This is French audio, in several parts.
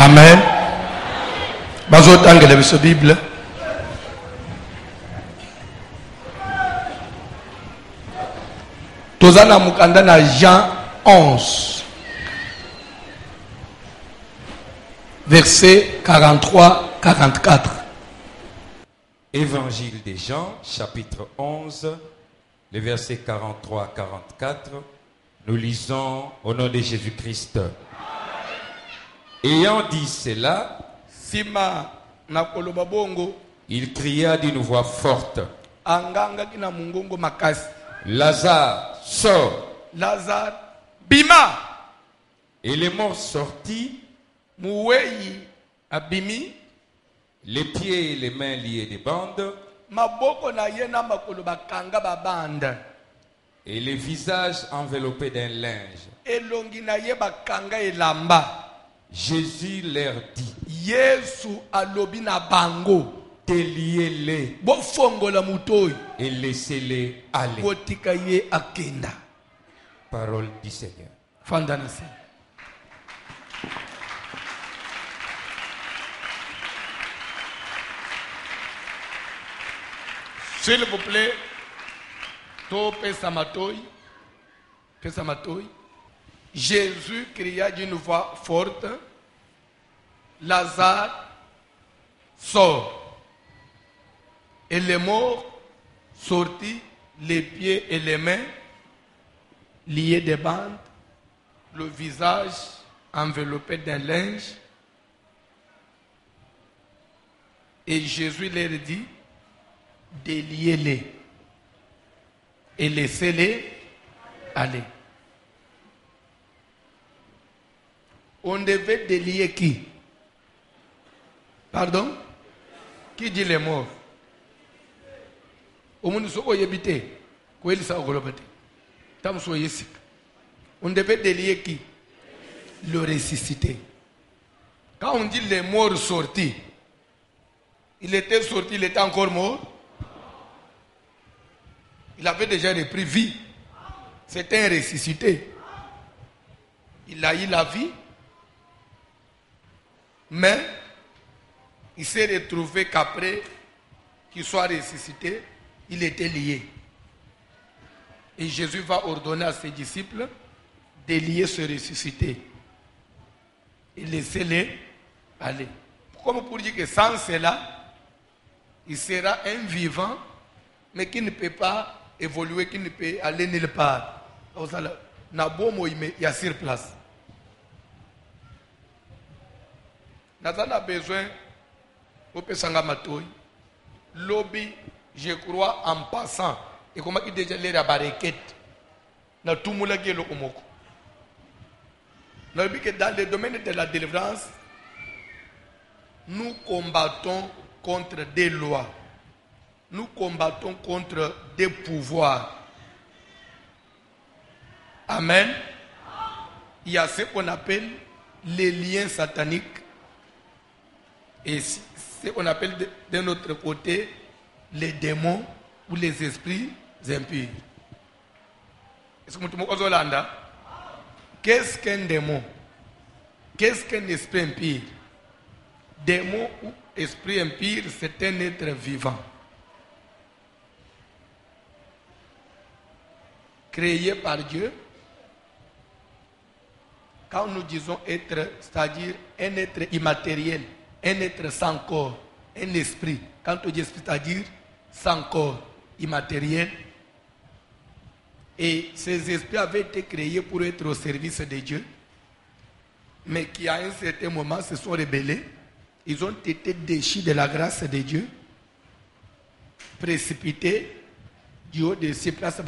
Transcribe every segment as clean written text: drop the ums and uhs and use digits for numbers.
Amen. Bazotangela biso Bible. Tozana mukanda na Jean 11. Verset 43-44. Évangile de Jean, chapitre 11, les versets 43-44. Nous lisons au nom de Jésus-Christ. Ayant dit cela, Sima na koloba bongo, il cria d'une voix forte, anganga kina mungongo makasi. Lazare, sors. Lazare, bima. Et les morts sortis, Muweyi abimi, les pieds et les mains liés des bandes, maboko na yena makolo bakanga babanda. et les visages enveloppés d'un linge. Elongi na ye bakanga elamba. Jésus leur dit, Yesu alobi na bango, déliez-les bofongola mutoyi et laissez-les aller. botika ye akenda. Parole du Seigneur. Fandana se. S'il vous plaît, to pesa matoi. Jésus cria d'une voix forte, Lazare, sort. Et les morts sortis, les pieds et les mains liés des bandes, le visage enveloppé d'un linge. Et Jésus leur dit, déliez-les et laissez-les aller. On devait délier qui? Pardon? Qui dit les morts? On devait délier qui? Le ressuscité. Quand on dit les morts sortis, il était sorti, il était encore mort. Il avait déjà repris vie. C'était un ressuscité. Il a eu la vie. Mais il s'est retrouvé qu'après qu'il soit ressuscité, il était lié. Et Jésus va ordonner à ses disciples de lier ce ressuscité. Et laisser-les aller. Comme pour dire que sans cela, il sera un vivant, mais qui ne peut pas évoluer, qui ne peut aller nulle part. Il y a sur place. Nous avons besoin de lobby, je crois, en passant. Et comment il déjà l'air à barricade. Dans tout le monde qui est le Omoko. Dans le domaine de la délivrance, nous combattons contre des lois. Nous combattons contre des pouvoirs. Amen. Il y a ce qu'on appelle les liens sataniques. Et ce qu'on appelle de notre côté les démons ou les esprits impurs. Qu'est-ce qu'un démon? Qu'est-ce qu'un esprit impur? Démon ou esprit impur, c'est un être vivant. Créé par Dieu. Quand nous disons être, c'est-à-dire un être immatériel, un être sans corps, un esprit. Quand on dit esprit, c'est-à-dire sans corps, immatériel. Et ces esprits avaient été créés pour être au service de Dieu, mais qui à un certain moment se sont rebellés. Ils ont été déchus de la grâce de Dieu, précipités du haut de ces places.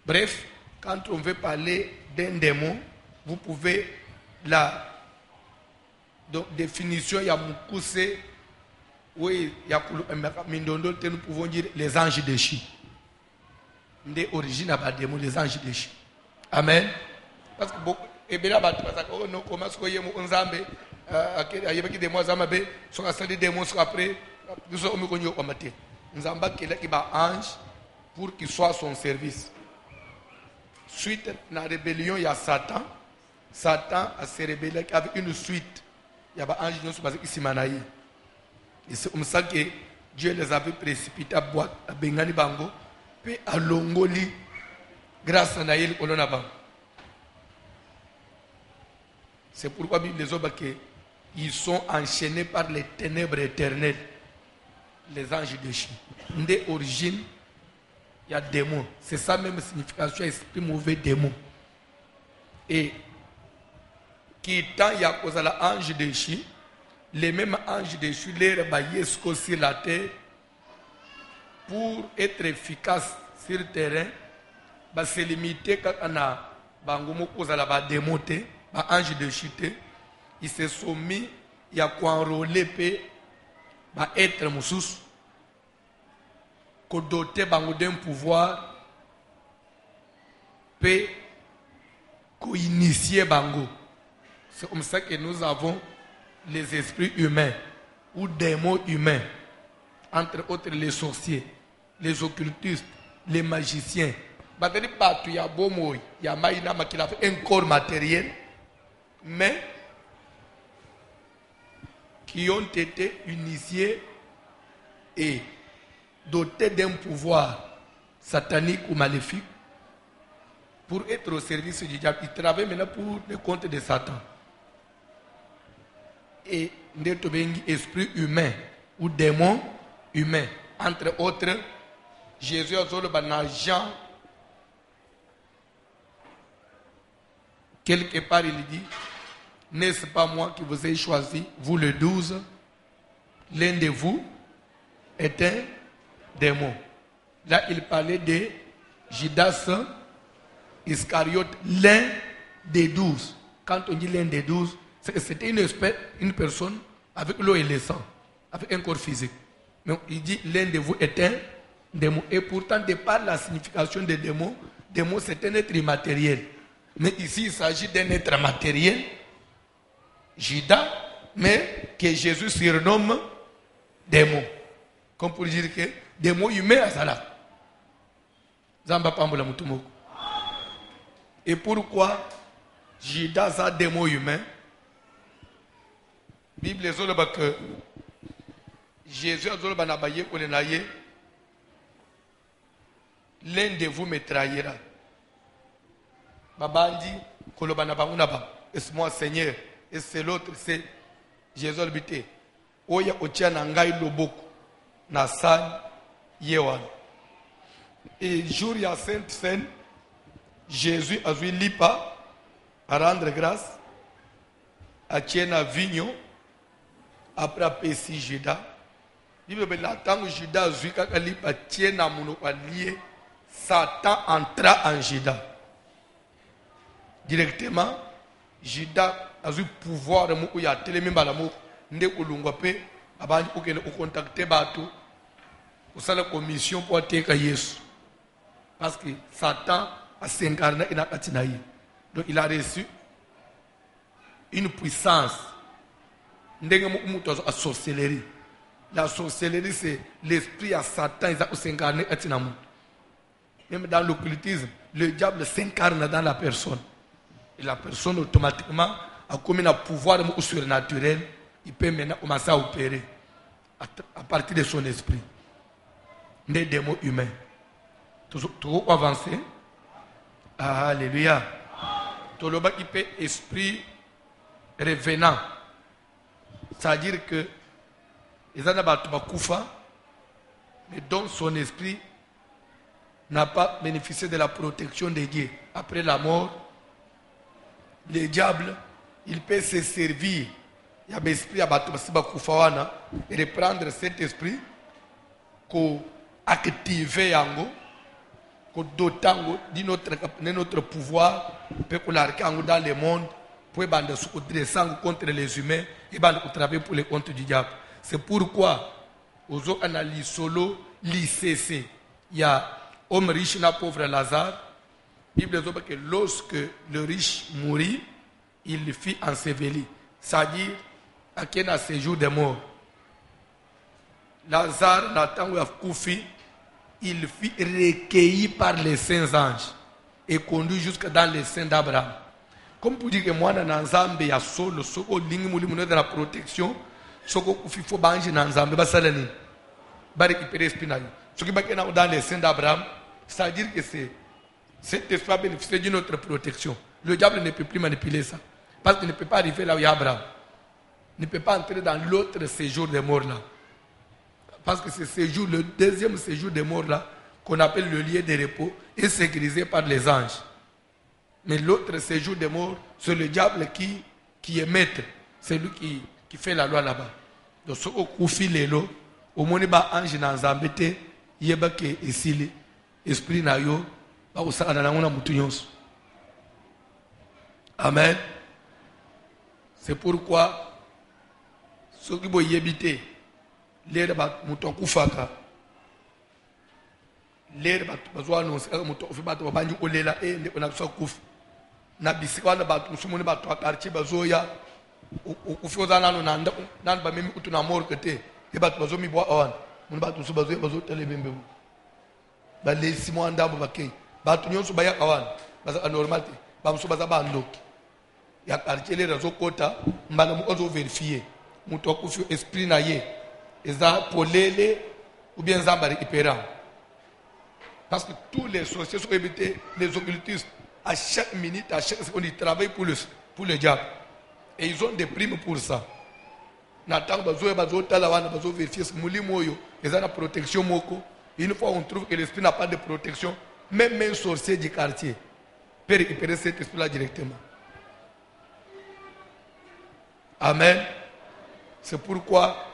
Bref, quand on veut parler d'un démon, vous pouvez la définition, il y a Mukuse, oui, il y a Mindondo, nous pouvons dire les anges déchus. Des origines à démon, les anges déchus. Amen. Parce que beaucoup, et bien là, on commence à dire qu'on zambe, il y a des mois zambe, sur la salle des démons, après, nous sommes au milieu au matin. Nous avons qui va ange pour qu'il soit à son service. Suite à la rébellion, il y a Satan Satan a se rébellé avec une suite. Il y avait un ange qui s'est et c'est comme ça que Dieu les avait précipités à boire, à Bengani Bango, puis à Longoli, grâce à Naïl Olonaba. C'est pourquoi la Bible les autres ils sont enchaînés par les ténèbres éternelles, les anges déchus. Dès origine, il y a démons. C'est ça même signification, esprit mauvais démon. Et qui tant il y a cause à l'ange déchu, les mêmes anges déchus, les rebaillés sur la terre, pour être efficace sur le terrain, se limiter quand on a bangomo cause à la démonté, ange déchu, ils se sont mis, il y a quoi enrôler pour être moussous, qu'on doté d'un pouvoir, qu'on initie bango. C'est comme ça que nous avons les esprits humains ou démons humains, entre autres les sorciers, les occultistes, les magiciens. Il y a un corps matériel, mais qui ont été initiés et dotés d'un pouvoir satanique ou maléfique pour être au service du diable. Ils travaillent maintenant pour le compte de Satan. Et esprit humain ou démon humain. Entre autres, Jésus a dit Jean, quelque part il dit, n'est-ce pas moi qui vous ai choisi, vous le 12, l'un de vous est un démon. Là il parlait de Judas Iscariote, l'un des 12. Quand on dit l'un des 12, c'était une personne avec l'eau et le sang, avec un corps physique. Mais il dit l'un de vous est un démon. Et pourtant, de par la signification des démons, démon c'est un être immatériel. Mais ici, il s'agit d'un être matériel, Judas, mais que Jésus surnomme démon. Comme pour dire que démon humain à Zala. Zamba Pambola Mutumoko. Et pourquoi Judas a démon humain? La Bible dit que Jésus a dit l'un de vous me trahira. Babandi, et c'est moi Seigneur, et c'est l'autre, c'est Jésus habité. Oya Otiana Ngai Loboko, Nassan Yewan. Et jour il y a Sainte Seine, Jésus a vu Lipa à rendre grâce à Tiena Vigno après à Pessi Judas. Il veut dire que Judas a vu que Lipa Tiena Mouno lié, Satan entra en Judas. Directement, Judas a eu pouvoir de il y a tellement de l'amour, ne ulungwape, abandi ukene ucontacter bato, pour la commission pour atteindre Jésus. Parce que Satan a s'incarné dans la. Donc il a reçu une puissance. La sorcellerie. La sorcellerie, c'est l'esprit à Satan qui s'incarne dans la. Même dans l'occultisme, le diable s'incarne dans la personne. Et la personne automatiquement a comme un pouvoir surnaturel, il peut maintenant commencer à opérer à partir de son esprit. Des démons humains. Toujours avancer. Alléluia. Tout le monde qui peut esprit revenant. C'est-à-dire que les Anabatoubakoufa, mais dont son esprit n'a pas bénéficié de la protection de Dieu. Après la mort, le diable, il peut se servir. Il y a l'esprit à Batoubakufawana et reprendre cet esprit pour activer Yango, pour doter de notre pouvoir, pour l'arrêter dans le monde, pour se dresser contre les humains et pour travailler pour les comptes du diable. C'est pourquoi, aux autres analyses solo, l'ICC, il y a homme riche et pauvre Lazare. La Bible dit que lorsque le riche mourit, il fut enseveli. C'est-à-dire, à quel a séjour de mort. Lazare, Nathan Koufi, il fut recueilli par les saints anges et conduit jusque dans les seins d'Abraham. Comme pour dire que moi, dans Nzambe, il y a solo, soko lingi muli mouno de la protection, soko kufifo banji dans Nzambe, basalani, ba récupérer l'esprit na yo. Ce qui est dans les saints d'Abraham, c'est-à-dire que cet esprit a bénéficié d'une autre protection. Le diable ne peut plus manipuler ça. Parce qu'il ne peut pas arriver là où il y a Abraham. Il ne peut pas entrer dans l'autre séjour des morts là. Parce que ce séjour, le deuxième séjour des morts là, qu'on appelle le lieu de repos, est sécurisé par les anges. Mais l'autre séjour des morts, c'est le diable qui est maître. C'est lui qui fait la loi là-bas. Donc, ce qu'on fait les lois, au moins, il y a un ange dans Zambété, il y a un esprit, esprit na yo, ba usana na ngona mutu nyonso. Amen. C'est pourquoi ceux qui vont y habiter, l'air bat mutu kufaka, l'air bat bazwa annoncer mutu ofi bat babanji olela on a so kuf. Na bisika na bat musumuni bat quartier bazoya ofi ozana no nanda nan ba memi utu na mort kete e bat bazo mi boa on mun bat musu bazoya bazo telebembe ba le simo andabo bakay bat nyonso ba yakawana baza anormalite ba musu baza ba ndoki ya quartier le razo kota mbana mu ozo vérifier mutu okufi esprit na ye eza polele ou bien zamba récupérant. Parce que tous les sorciers sont évités, les occultistes, à chaque minute, à chaque seconde, ils travaillent pour le diable. Et ils ont des primes pour ça. Nathan bazo talawana bazo vérifier ce mouli moyo, ils ont la protection moko. Une fois on trouve que l'esprit n'a pas de protection, même un sorcier du quartier peut récupérer cet esprit-là directement. Amen. C'est pourquoi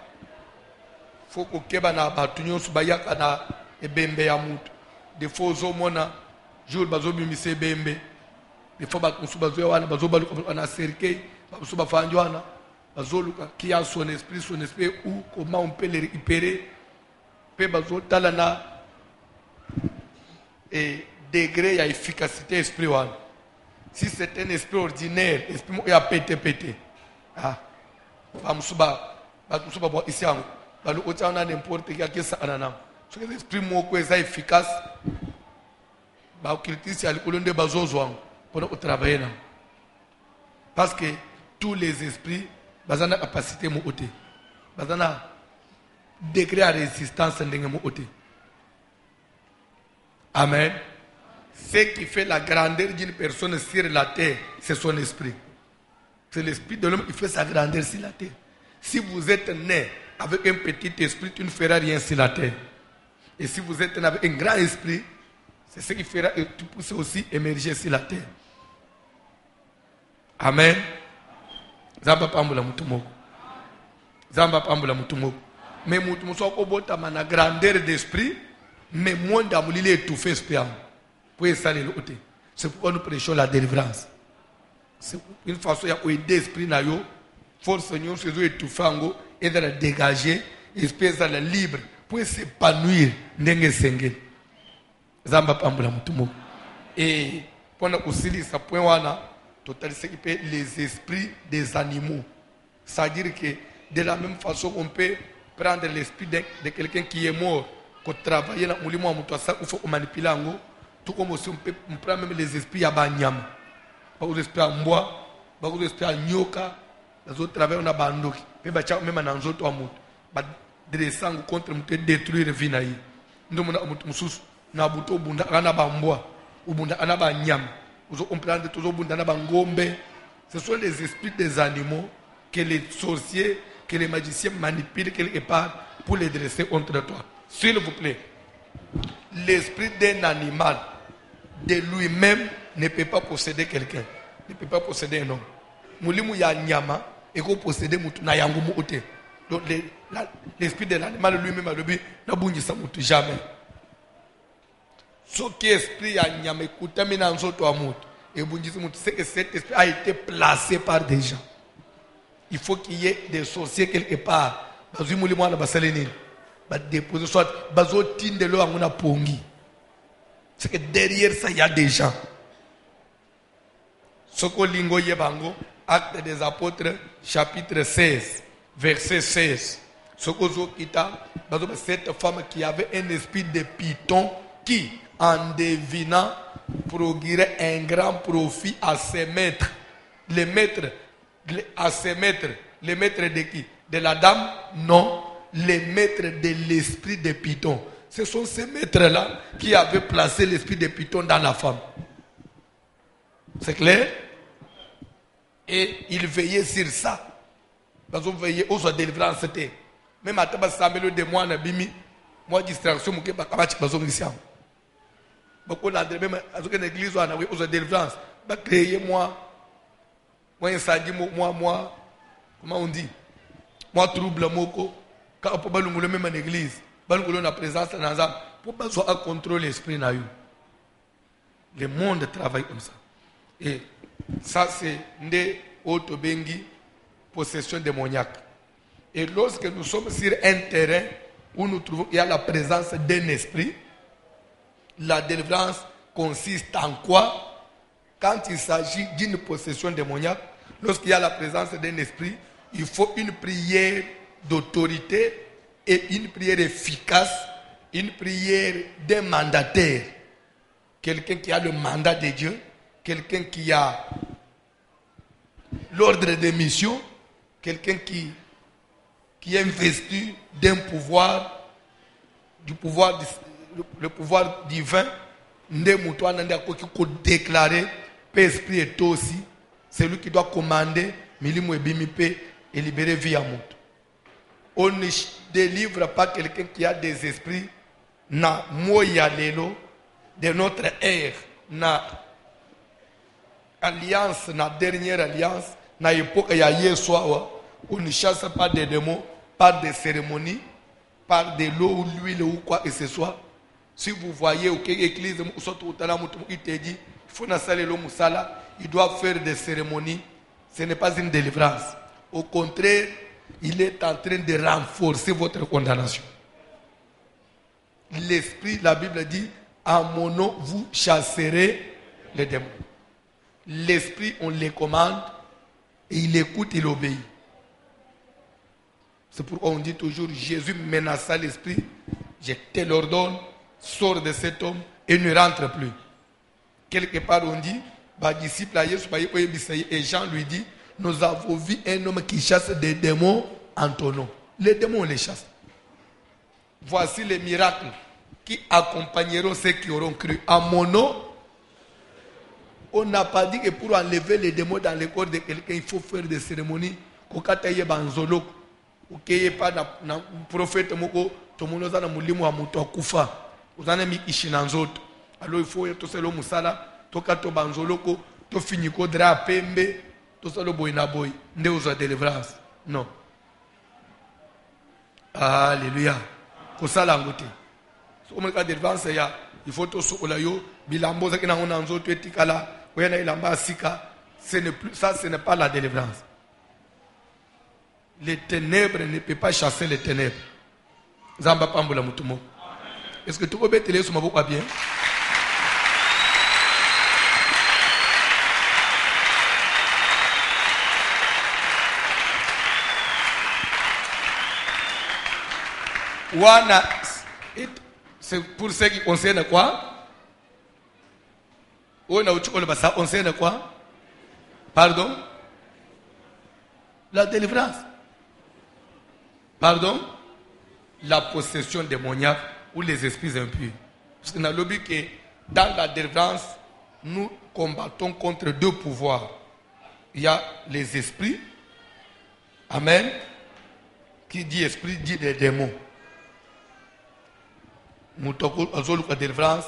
il faut que keba batunyo subayaka na ebembe ya mutu. Des fois mona jour bazo bimise bembe. Des fois bakusu bazo wana bazo baluka na cercueil, bazo bafanjwana, bazo luka qui a son esprit ou comment on peut le récupérer. Pe bazo talana et degré ya efficacité esprit wana. Si c'est un esprit ordinaire, esprit mo ya pété. Ah. Bamusuba bo ici en balu otana n'importe qui ça anana. Ce que l'esprit moko est efficace. Ba occultiste ali kolonde bazozwa pour travailler là. Parce que tous les esprits bazana capacité mo oté. Bazana degré à résistance ndenge mo oté. Amen. Ce qui fait la grandeur d'une personne sur la terre, c'est son esprit. C'est l'esprit de l'homme qui fait sa grandeur sur la terre. Si vous êtes né avec un petit esprit, tu ne feras rien sur la terre. Et si vous êtes né avec un grand esprit, c'est ce qui fera que tu puisses aussi émerger sur la terre. Amen. Zamba pambula mutumoko. Zamba pambula mutumoko. Mais mutumoko bota mana grandeur d'esprit, mais monde amulile étouffé esprit. Pour essayer l'autre. C'est pourquoi nous prêchons la délivrance. C'est une façon de aider l'esprit na yo, force Seigneur, c'est de étouffer et de la dégager, esprit de libre pour s'épanouir ndenge sengel. Zamba pambula mutumo. Et pendant aussi ça point wana total s'équiper les esprits des animaux. C'est-à-dire que de la même façon on peut prendre l'esprit de quelqu'un qui est mort, qu'on travaille dans mulimo à muto ça ou faut manipuler ngo, tout comme aussi on peut prendre même les esprits à banyama. Beaucoup d'esprit à moi, beaucoup d'esprit à nyoka, les autres travaillent on a bandoki. Même dans les autres amours, dressant contre me détruire vie naïe. Nous mon amour musus na buto bunda ana bambwa, ou bunda ana banyam. On prend de toujours bunda ana bangombe. Ce sont les esprits des animaux que les sorciers, que les magiciens manipulent quelque part pour les dresser contre toi. S'il vous plaît, l'esprit d'un animal de lui-même ne peut pas posséder quelqu'un, ne peut pas posséder un homme. Moulimou ya nyama et qu'on posséder mutu na yangu muute. Donc l'esprit de l'animal lui-même a le but n'a bougé ça mutu jamais. Ce qui est esprit ya nyama écoute mais dans autre amour et bougé ça mutu c'est que cet esprit a été placé par des gens. Il faut qu'il y ait des sorciers quelque part. Bazu moulimou na basalenini. Ba déposer soit bazo tinde lo anguna pongi. C'est que derrière ça il y a des gens. Soko lingo yebango, Acte des Apôtres, chapitre 16, verset 16. Soko zokita, cette femme qui avait un esprit de python qui, en devinant, procurait un grand profit à ses maîtres les maîtres, à ses maîtres, les maîtres de qui? De la dame? Non, les maîtres de l'esprit de Python. Ce sont ces maîtres-là qui avaient placé l'esprit de Python dans la femme. C'est clair? Et ils veillaient sur ça. Parce qu'ils veillaient aux délivrances. Même à Tabas Samelo de moi, moi, distraction, je ne sais pas si je beaucoup d'entre même dans l'église, on a aux délivrances. Créer moi, incendie, moi, comment on dit? Moi, trouble, moko. Quand on peut même en église, on a la présence dans les âmes. Pour pas soit à contrôler l'esprit. Le monde travaille comme ça. Et ça, c'est une autobengi, possession démoniaque. Et lorsque nous sommes sur un terrain où nous trouvons qu'il y a la présence d'un esprit, la délivrance consiste en quoi? Quand il s'agit d'une possession démoniaque, lorsqu'il y a la présence d'un esprit, il faut une prière d'autorité et une prière efficace, une prière d'un mandataire. Quelqu'un qui a le mandat de Dieu, quelqu'un qui a l'ordre de mission, quelqu'un qui est investi d'un pouvoir, le pouvoir divin, qui peut déclarer, esprit est aussi, c'est lui qui doit commander, et libérer vie à monde. On ne délivre pas quelqu'un qui a des esprits, na moya lelo, de notre ère, na alliance, na dernière alliance, na époque ya Yeswa, on ne chasse pas des démons par des cérémonies, par de l'eau ou l'huile ou quoi que ce soit. Si vous voyez au église, il faut il doit faire des cérémonies. Ce n'est pas une délivrance. Au contraire, il est en train de renforcer votre condamnation. L'esprit, la Bible dit, en mon nom, vous chasserez les démons. L'esprit, on les commande, et il écoute, il obéit. C'est pourquoi on dit toujours, Jésus menaça l'esprit, je te l'ordonne, sors de cet homme et ne rentre plus. Quelque part on dit, disciple et Jean lui dit, nous avons vu un homme qui chasse des démons en ton nom. Les démons, on les chasse. Voici les miracles qui accompagneront ceux qui auront cru. À mon nom, on n'a pas dit que pour enlever les démons dans le corps de quelqu'un, il faut faire des cérémonies. Okeye pas na prophète moko tomonoza na mulimu wa muto akufa uzana mi ishina nzoto alors il faut to selo musala to kato banzoloko to finiko dra pembe to selo boy na boy nde uza délivrance non. Alléluia. Ko sala ngote so mo ka délivrance ya il faut to sokola yo bilambo za kina ngona nzoto etikala wena ilamba sika ce n'est pas la délivrance. Les ténèbres ne peuvent pas chasser les ténèbres. Zamba pambola mutumo. Est-ce que tout le monde est sur ma voix bien? Wana, c'est pour ce qui concerne quoi? On a ça concerne quoi? Pardon? La délivrance. Pardon? La possession démoniaque ou les esprits impurs. Parce qu'on a l'objet que dans la délivrance, nous combattons contre deux pouvoirs. Il y a les esprits. Amen. Qui dit esprit dit des démons. Nous avons la délivrance.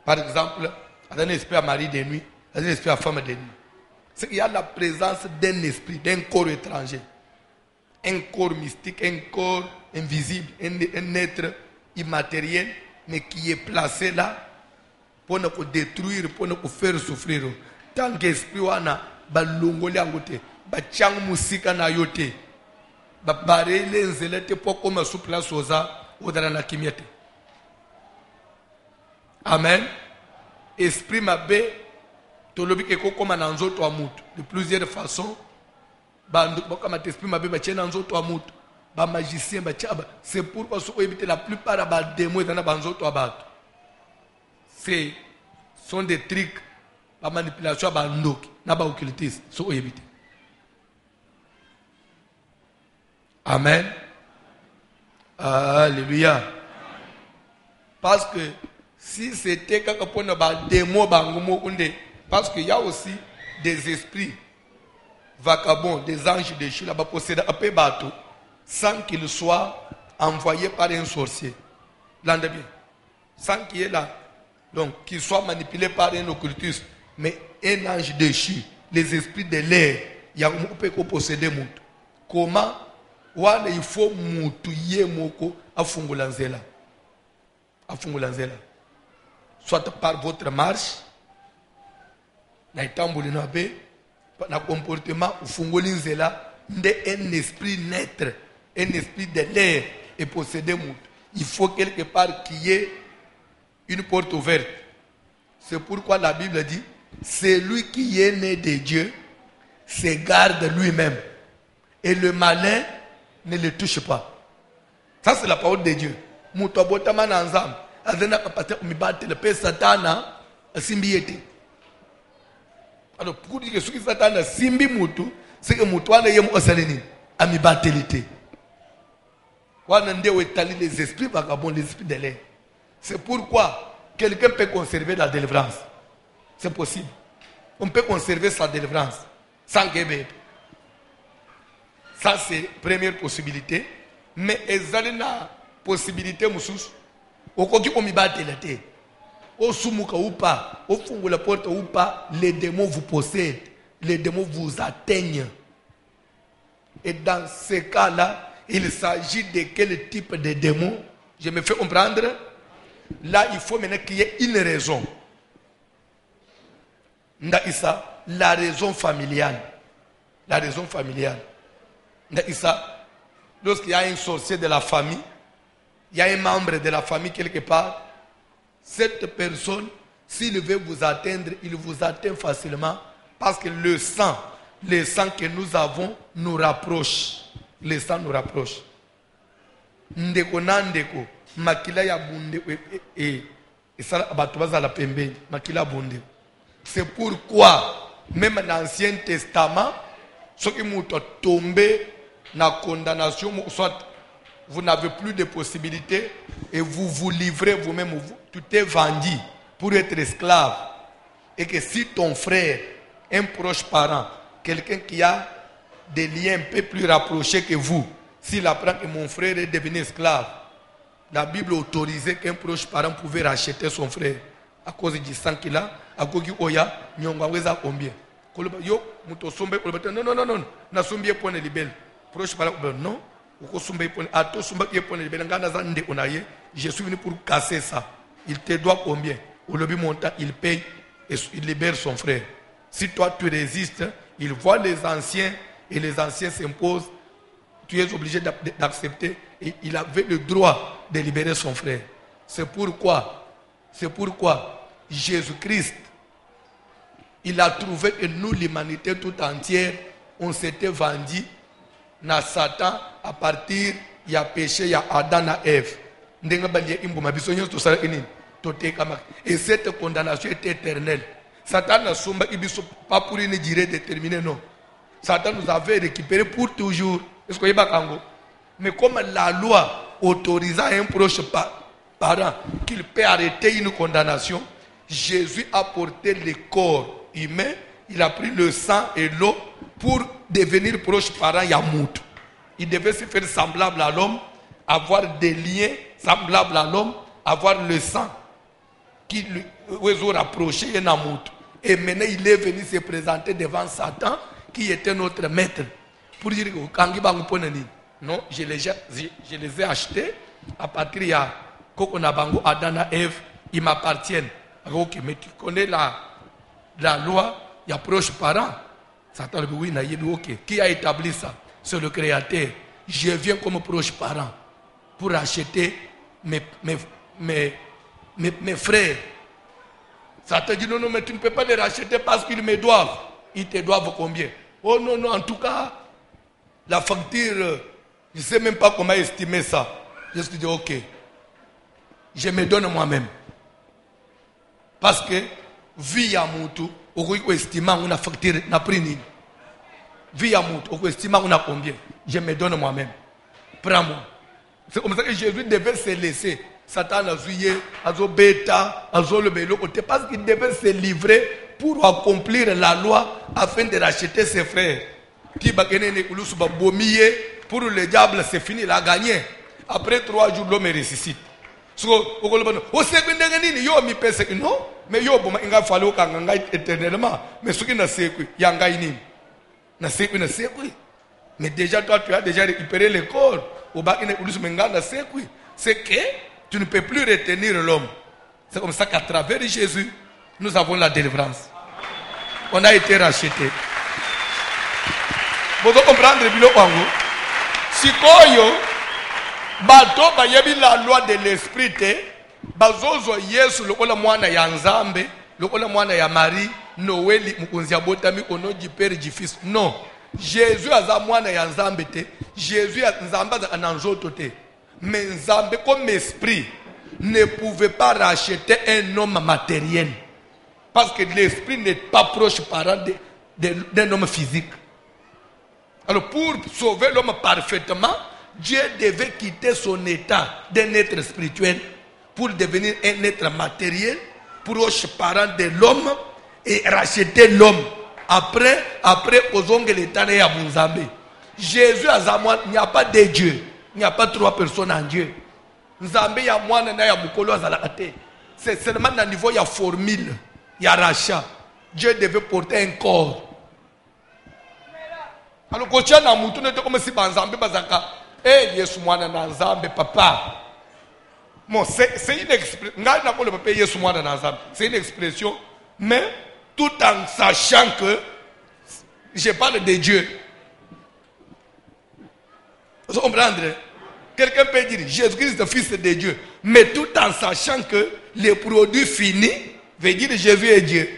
Par exemple, un esprit à mari de nuit, un esprit à femme de nuit. C'est qu'il y a la présence d'un esprit, d'un corps étranger. Un corps mystique, un corps invisible, un être immatériel, mais qui est placé là pour nous détruire, pour nous faire souffrir. Tant qu'esprit wana balongoli angote, bachang musika na yote, babare lenzelete pour comme sous place oza odara na kimiete. Amen. Esprit mabe tolobi ke kokoma na nzoto wa mutu de plusieurs façons. C'est pourquoi la plupart des démons sont des trucs. la manipulation ba ndoki na ba occultisme so éviter. Amen. Alléluia. Parce que si c'était quelque chose de démon bangumo unde, parce qu'il y a aussi des esprits vagabonds, des anges déchus là-bas possédés un peu bateau sans qu'ils soient envoyés par un sorcier. L'entendez bien. Sans qu'il y ait là, donc qu'ils soient manipulés par un occultiste, mais un ange déchu, les esprits de l'air, il y a un peu posséder moutou. Comment il faut moutou yé moko afungulanzela. Afungulanzela. Soit par votre marche, na itambuli na be, na comportement ufungulinzela, un esprit naître, un esprit de l'air et posséder moutou. Il faut quelque part qu'il y ait une porte ouverte. C'est pourquoi la Bible dit, celui qui est né de Dieu se garde lui-même. Et le malin ne le touche pas. Ça c'est la parole de Dieu. Mutobotama nanzam. Azena kapate umibate le pe satana simbiete. Alors pour dire que ce qui satana simbi mutu, c'est que mutuana yemu osaleni amibatelité. Les esprits vagabonds, les esprits de l'air. C'est pourquoi quelqu'un peut conserver la délivrance. C'est possible. On peut conserver sa délivrance sans guérir. Ça, c'est la première possibilité. Mais il y a une possibilité, au cas où on bat la tête. Au soumouka ou pas, au fond de la porte ou pas, les démons vous possèdent. Les démons vous atteignent. Et dans ce cas-là, il s'agit de quel type de démon? Je me fais comprendre. Là, il faut maintenant qu'il y ait une raison. La raison familiale. La raison familiale. Lorsqu'il y a un sorcier de la famille, il y a un membre de la famille quelque part, cette personne, s'il veut vous atteindre, il vous atteint facilement parce que le sang que nous avons nous rapproche. Le sang nous rapproche. Ndeko na ndeko, makila ya bunde et ça abatubaza la pembe, makila bunde. C'est pourquoi même dans l'Ancien Testament, ceux qui sont tombés dans la condamnation, soit vous n'avez plus de possibilités et vous vous livrez vous-même, tout est vendu pour être esclave. Et que si ton frère, un proche parent, quelqu'un qui a des liens un peu plus rapprochés que vous, s'il apprend que mon frère est devenu esclave, la Bible autorisait qu'un proche parent pouvait racheter son frère à cause du sang qu'il a, à cause du oya, nyongweza combien. Yo, muto sombe, non, na sombe pour les libelles. Proche parent, non, ou sombe pour ato sombe pour les libelles, ngana zande onaye, je suis venu pour casser ça. Il te doit combien? Au lobby montant, il paye et il libère son frère. Si toi tu résistes, il voit les anciens et les anciens s'imposent, tu es obligé d'accepter et il avait le droit de libérer son frère. C'est pourquoi Jésus-Christ, il a trouvé que nous, l'humanité tout entière, on s'était vendu dans Satan à partir il y a péché, il y a Adam et Ève. Et cette condamnation est éternelle. Satan n'a pas pour une durée déterminée, non. Satan nous avait récupéré pour toujours. Est-ce que vous voyez? Mais comme la loi autorisant un proche parent qu'il peut arrêter une condamnation, Jésus a porté le corps humain, il a pris le sang et l'eau pour devenir proche parent Yamout. Il devait se faire semblable à l'homme, avoir des liens semblables à l'homme, avoir le sang qui lui rapproché et Yamout. Et maintenant il est venu se présenter devant Satan qui était notre maître. Pour dire que non, je les ai achetés à partir de Kokonabango, Adana, Ève, ils m'appartiennent. Ok, mais tu connais la loi, il y a proche parent. Satan dit oui, ok. Qui a établi ça? C'est le Créateur. Je viens comme proche parent pour acheter mes frères. Satan dit non, mais tu ne peux pas les racheter parce qu'ils me doivent. Ils te doivent combien? Oh non, en tout cas, la facture, je ne sais même pas comment estimer ça. Je me suis dit, ok, je me donne moi-même. Parce que, vu Yamoutou, Au estimant on a facturé, on a pris une. Vie à mout, au estimant on a combien? Je me donne moi-même. Prends-moi. C'est comme ça que Jésus devait se laisser. Satan a zouillé, a zo bêta, a zo le bélo. Parce qu'il devait se livrer pour accomplir la loi afin de racheter ses frères. Pour le diable, c'est fini, il a gagné. Après 3 jours, l'homme ressuscite. Non, mais il a fallu qu'il éternellement. Mais ce qui n'a pas mais déjà, toi, tu as déjà récupéré le corps. C'est que tu ne peux plus retenir l'homme. C'est comme ça qu'à travers Jésus, nous avons la délivrance. On a été racheté. Vous comprenez le Congo? Si koyo bato bayebi la loi de l'esprit te bazozo Yesu lokola mwana ya Nzambe, lokola mwana ya Marie, Noeli mukonzi ya botami ono du père du fils. Non. Jésus aza mwana ya Nzambe te. Jésus ya Nzambe aza na nzoto te. Mais Nzambe comme esprit ne pouvait pas racheter un homme matériel. Parce que l'esprit n'est pas proche parent d'un homme physique. Alors pour sauver l'homme parfaitement, Dieu devait quitter son état d'un être spirituel pour devenir un être matériel, proche parent de l'homme et racheter l'homme. Après, aux ongles l'état de Nzambe. Jésus a Zamoine, il n'y a pas de Dieu. Il n'y a pas 3 personnes en Dieu. Nzambe ya mwana na ya mukolo azalakate. C'est seulement à niveau il y a formule, il y a rachat. Dieu devait porter un corps. Alors quand tu as un mouton, tu comme si Nzambe bazaka. Eh Yesu mwana na Nzambe papa. Bon, c'est une expression. C'est une expression, mais tout en sachant que je parle de Dieu. Vous comprenez? Quelqu'un peut dire Jésus-Christ est le Fils de Dieu, mais tout en sachant que le produit fini veut dire Jésus est Dieu.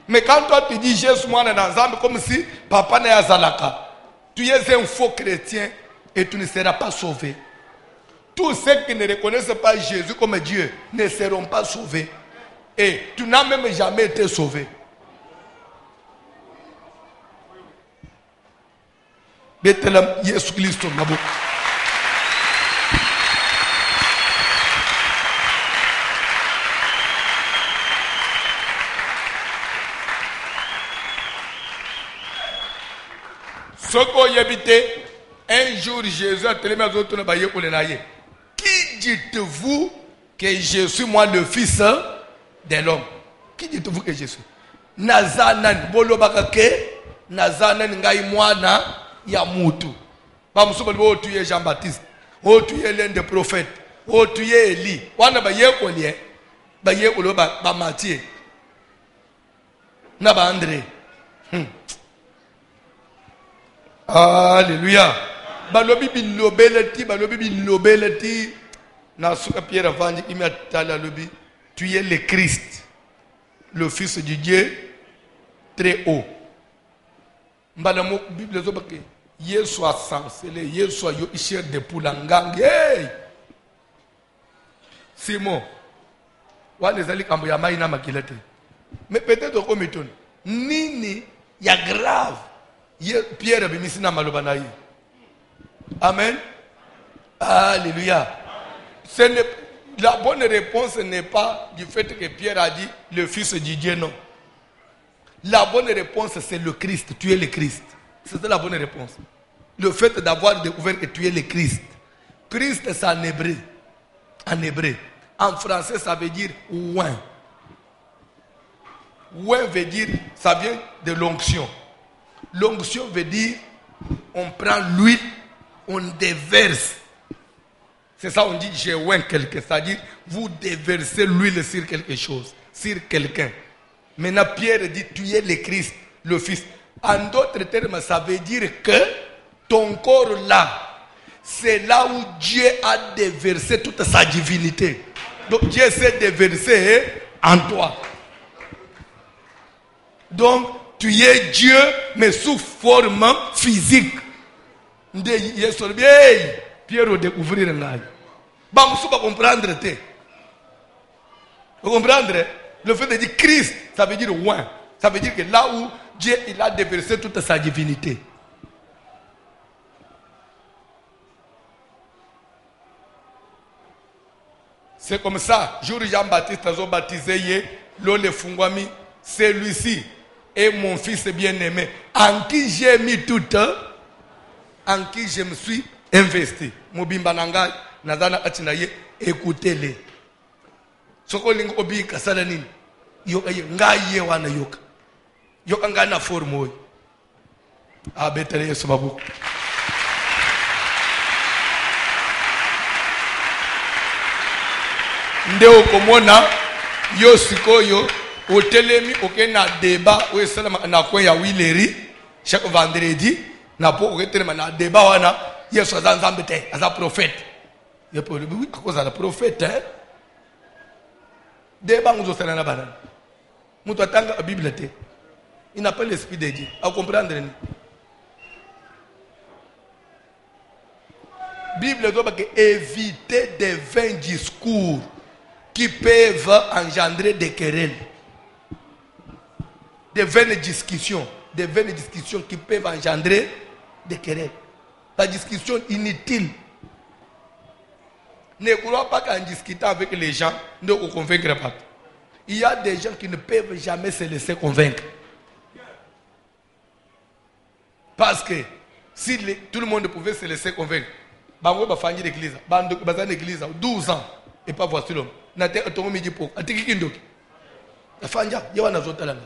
Mais quand toi tu dis Jésus moi dans Zambie comme si papa n'est Azalaka, tu es un faux chrétien et tu ne seras pas sauvé. Tous ceux qui ne reconnaissent pas Jésus comme Dieu ne seront pas sauvés. Et tu n'as même jamais été sauvé. Bethlehem, Jésus Christ, Nabo. Ce qu'on y habitait, un jour Jésus a télé mes autres nabaye pour les naïe. Qui dites-vous que je suis moi le fils de l'homme? Qui dites-vous que je suis? Nazanan bolobakake, Nazanan ngai mwana ya mutu. Ba musuba bo tuye Jean-Baptiste, o tuye l'un des prophètes, o tuye Élie. Wana ba ye kolie, ba ye kolo ba Matthieu. Na ba André. Alléluia. Balobi bilobeleti, balobi bilobeleti. Na suka Pierre avandi imatala lobi. Tu es le Christ, le Fils du Dieu très haut. Mbala mo Bible zo bake. Yesu asansele, Yesu ayo isher de pulangange. Hey! Simon. Wane zali kambo ya mai na makilete. Mais peut-être comme étonne. Nini ya grave. Pierre bimisina malobanayi. Amen. Alléluia. La bonne réponse n'est pas du fait que Pierre a dit le Fils du Dieu, non. La bonne réponse c'est le Christ. Tu es le Christ. C'est la bonne réponse. Le fait d'avoir découvert que tu es le Christ. Christ c'est en hébreu. En hébreu. En français ça veut dire oin. Oin veut dire, ça vient de l'onction. L'onction veut dire, on prend l'huile, on déverse. C'est ça on dit, j'ai oint quelqu'un. C'est-à-dire, vous déversez l'huile sur quelque chose, sur quelqu'un. Maintenant, Pierre dit, tu es le Christ, le Fils. En d'autres termes, ça veut dire que ton corps là, c'est là où Dieu a déversé toute sa divinité. Donc, Dieu s'est déversé en toi. Donc, tu es Dieu, mais sous forme physique. Pierre a découvert là. Vous comprendre. Vous comprenez? Le fait de dire Christ, ça veut dire oint. Ça veut dire que là où Dieu il a déversé toute sa divinité. C'est comme ça, jour Jean-Baptiste a baptisé le Fungwami, celui-ci est mon fils bien-aimé, en qui j'ai mis tout, en qui je me suis investi. Mobimba nanga nazana atinaye, écoutez-les. Soko ling obi kasala nini, yoka ngaye wana yoka, yoka ngana formo. Ah betere Yesu babu. Ndeo komona yo sikoyo otelemi okena débat o salama na ko ya wileri chaque vendredi na po otelema na débat wana Yesu azanzambe te aza prophète ye po oui à cause de prophète hein débat nguzo sana na bana mutu atanga la Bible te il n'a pas l'esprit de Dieu à comprendre ni Bible doit éviter des vains discours qui peuvent engendrer des querelles, des vaines discussions qui peuvent engendrer des querelles. La discussion inutile. Ne crois pas qu'en discutant avec les gens, ne vous convaincra pas. Il y a des gens qui ne peuvent jamais se laisser convaincre. Parce que si tout le monde pouvait se laisser convaincre, bango ba fangi l'église, bando bazan l'église 12 ans et pas voici l'homme. Nate atongo midi po atiki kindoki. Afanja yewa nazotalanga.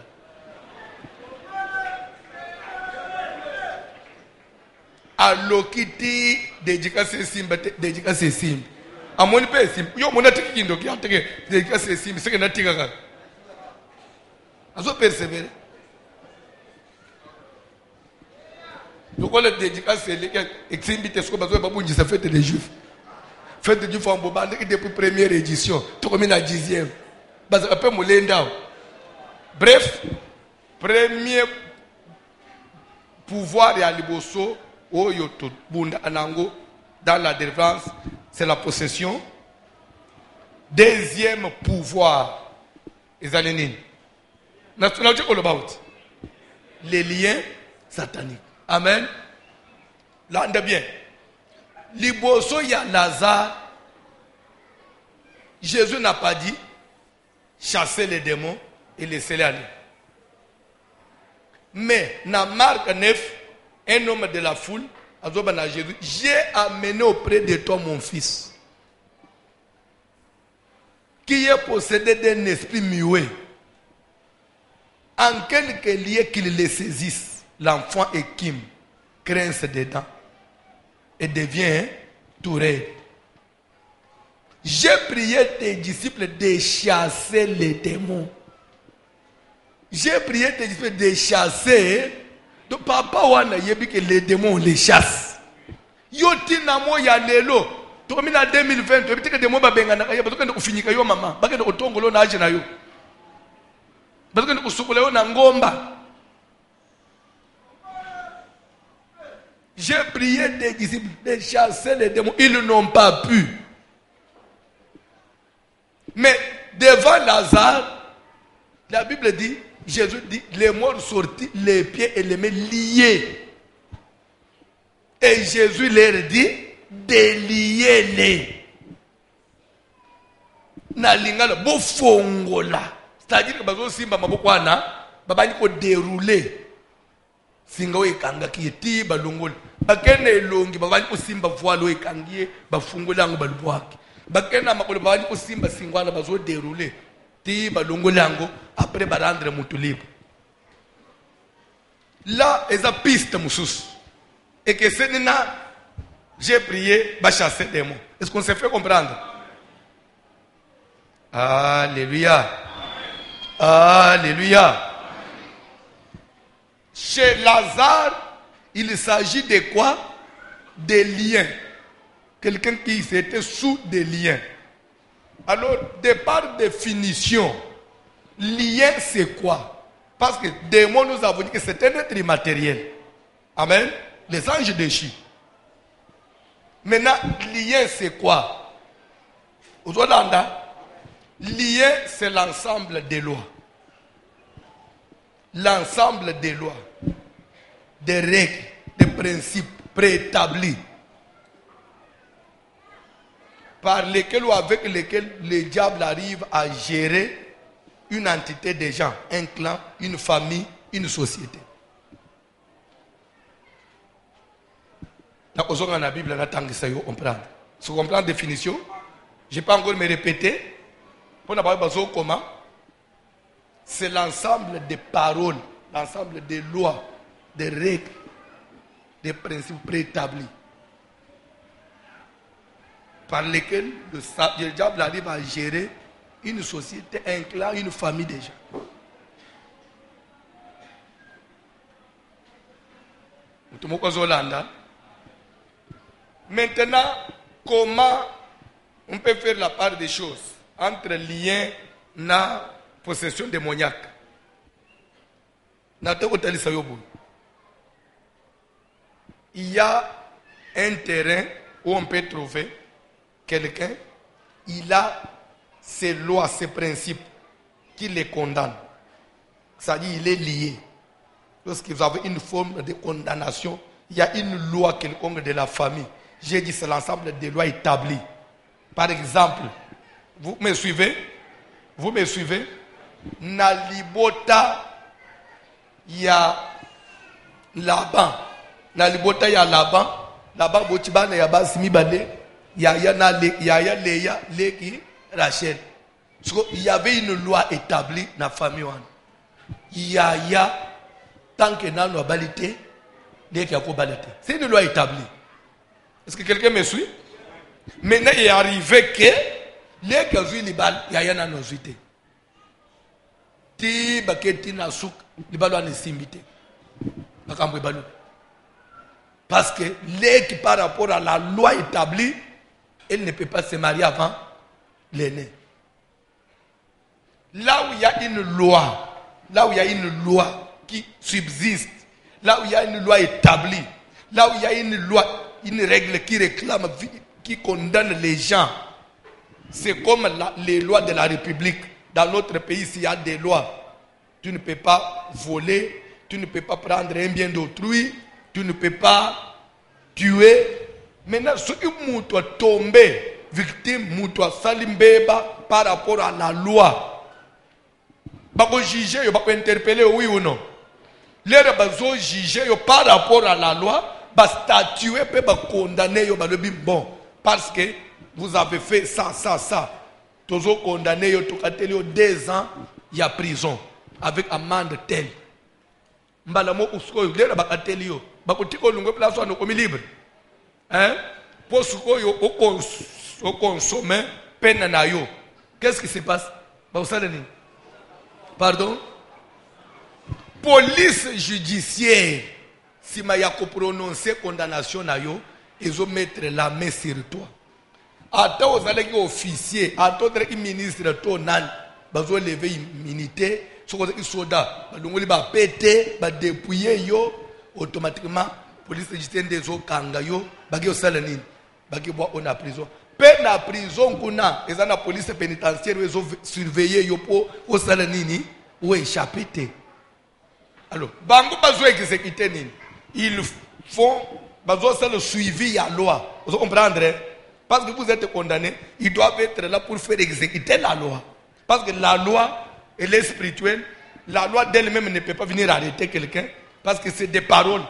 Alokiti dédicace simba dédicace simba. Amoni pe simba. Yo mona atiki kindoki atiki dédicace simba c'est que natika ka. Azo persévérer. Donc on a dédicace les eximbi ce que bazo babunji ça fête des juifs. Fête du Famboba depuis première édition, tout comme la 10e. Bref, premier pouvoir à Liboso, dans la délivrance, c'est la possession. Deuxième pouvoir, les liens sataniques. Amen. Là, on est bien. Liboso ya Lazare, Jésus n'a pas dit chasser les démons et laisser-les aller. Mais dans Marc 9, un homme de la foule a dit à Jésus, j'ai amené auprès de toi mon fils, qui est possédé d'un esprit muet. En quelque lieu qu'il le saisisse, l'enfant équime, grince dedans et devient tout raide. J'ai prié tes disciples de chasser les démons. J'ai prié tes disciples de chasser. Donc papa wana yebi que les démons les chassent. Yoti namo ya lelo. Tomina 2020 to bitike démons ba bengana ya bazoka kufinyika yo mama. Bakende otongolo na aje na yo. Bazoka kusukula yo na ngomba. J'ai prié des disciples de chasser les démons. Ils n'ont pas pu. Mais devant Lazare, la Bible dit, Jésus dit, les morts sortis, les pieds et les mains liés. Et Jésus leur dit, déliez-les. Na lingala bofongola. C'est-à-dire que bazo simba mabokwana, babani ko dérouler. Singa ekanga kiti balongoli bakene longi babani kusimba voile ekangie bafungolango balubwaki bakena makolo babani kusimba singwana bazo dérouler ti balongolango après barandre mutu libre là eza piste mususu et que c'est nina j'ai prié ba chasser des démons. Est-ce qu'on s'est fait comprendre? Alléluia. Alléluia. Chez Lazare, il s'agit de quoi? Des liens. Quelqu'un qui était sous des liens. Alors, de par définition, lien c'est quoi? Parce que démon nous avons dit que c'est un être immatériel. Amen. Les anges déchus. Maintenant, lien c'est quoi? Lien c'est l'ensemble des lois. l'ensemble des lois, des règles, des principes préétablis par lesquels ou avec lesquels le diable arrive à gérer une entité de gens, un clan, une famille, une société. Dans la Bible, on prend. Si on prend la définition, je ne vais pas encore me répéter. Pour n'avoir comment, c'est l'ensemble des paroles, l'ensemble des lois, des règles, des principes préétablis par lesquels le diable arrive à gérer une société, un clan, une famille déjà. Maintenant, comment on peut faire la part des choses entre lien et possession démoniaque? Il y a un terrain où on peut trouver quelqu'un, il a ses lois, ses principes qui les condamnent. C'est-à-dire il est lié. Lorsque vous avez une forme de condamnation, il y a une loi quelconque de la famille. J'ai dit c'est l'ensemble des lois établies. Par exemple, vous me suivez? Vous me suivez? Nalibota, il y a Laban. Nalibota, il y a Laban. Laban, Botiban, il y a Basimibade. Il y a Léa, Léki, Rachel. Il y avait une loi établie dans la famille. Il y a tant que dans la balité, c'est une loi établie. Est-ce que quelqu'un me suit? Maintenant, il est arrivé que les gazouilles libales, il y a une nosité. Ti baketi na souk, libalo a simité. Parce que les par rapport à la loi établie, elle ne peut pas se marier avant l'aîné. Là où il y a une loi, qui subsiste, là où il y a une loi établie, là où il y a une loi, une règle qui réclame, qui condamne les gens, c'est comme les lois de la République. Dans notre pays, s'il y a des lois, tu ne peux pas voler, tu ne peux pas prendre un bien d'autrui, tu ne peux pas tuer. Maintenant, ceux qui sont tombés, victimes, salimbeba par rapport à la loi, ils vont juger, ils vont interpeller, oui ou non. Les gens juger par rapport à la loi, ils vont statuer, ils vont condamner, ils vont dire bon, parce que vous avez fait ça. Tous les condamnés, ils ont 2 ans, il y a prison, avec amende telle. Mbalamo usko, les gens vont libre. Pour ce qu'on consomme, peine na yo. Qu'est-ce qui se passe? Pardon? Police judiciaire, si ma yako prononcer condamnation na yo, ils vont mettre la main sur toi. Attends aux allègues officiers, attends aux ministres, ton nan, bazo lever immunité, ce qu'on dit soda, badongoli ba pété, ba dépouiller yo, automatiquement, police judiciaire des autres kanga yo, bagi au salanine, bagi bois on a prison. Peine à prison kuna, ils ont la police pénitentiaire, ils ont surveillé yo pour au salanini, ou échapper. Alors, bango bazo exécuter nini, ils font, bazo c'est le suivi à loi, vous comprenez? Parce que vous êtes condamné, ils doivent être là pour faire exécuter la loi. Parce que la loi, elle est spirituelle. La loi d'elle-même ne peut pas venir arrêter quelqu'un. Parce que c'est des paroles.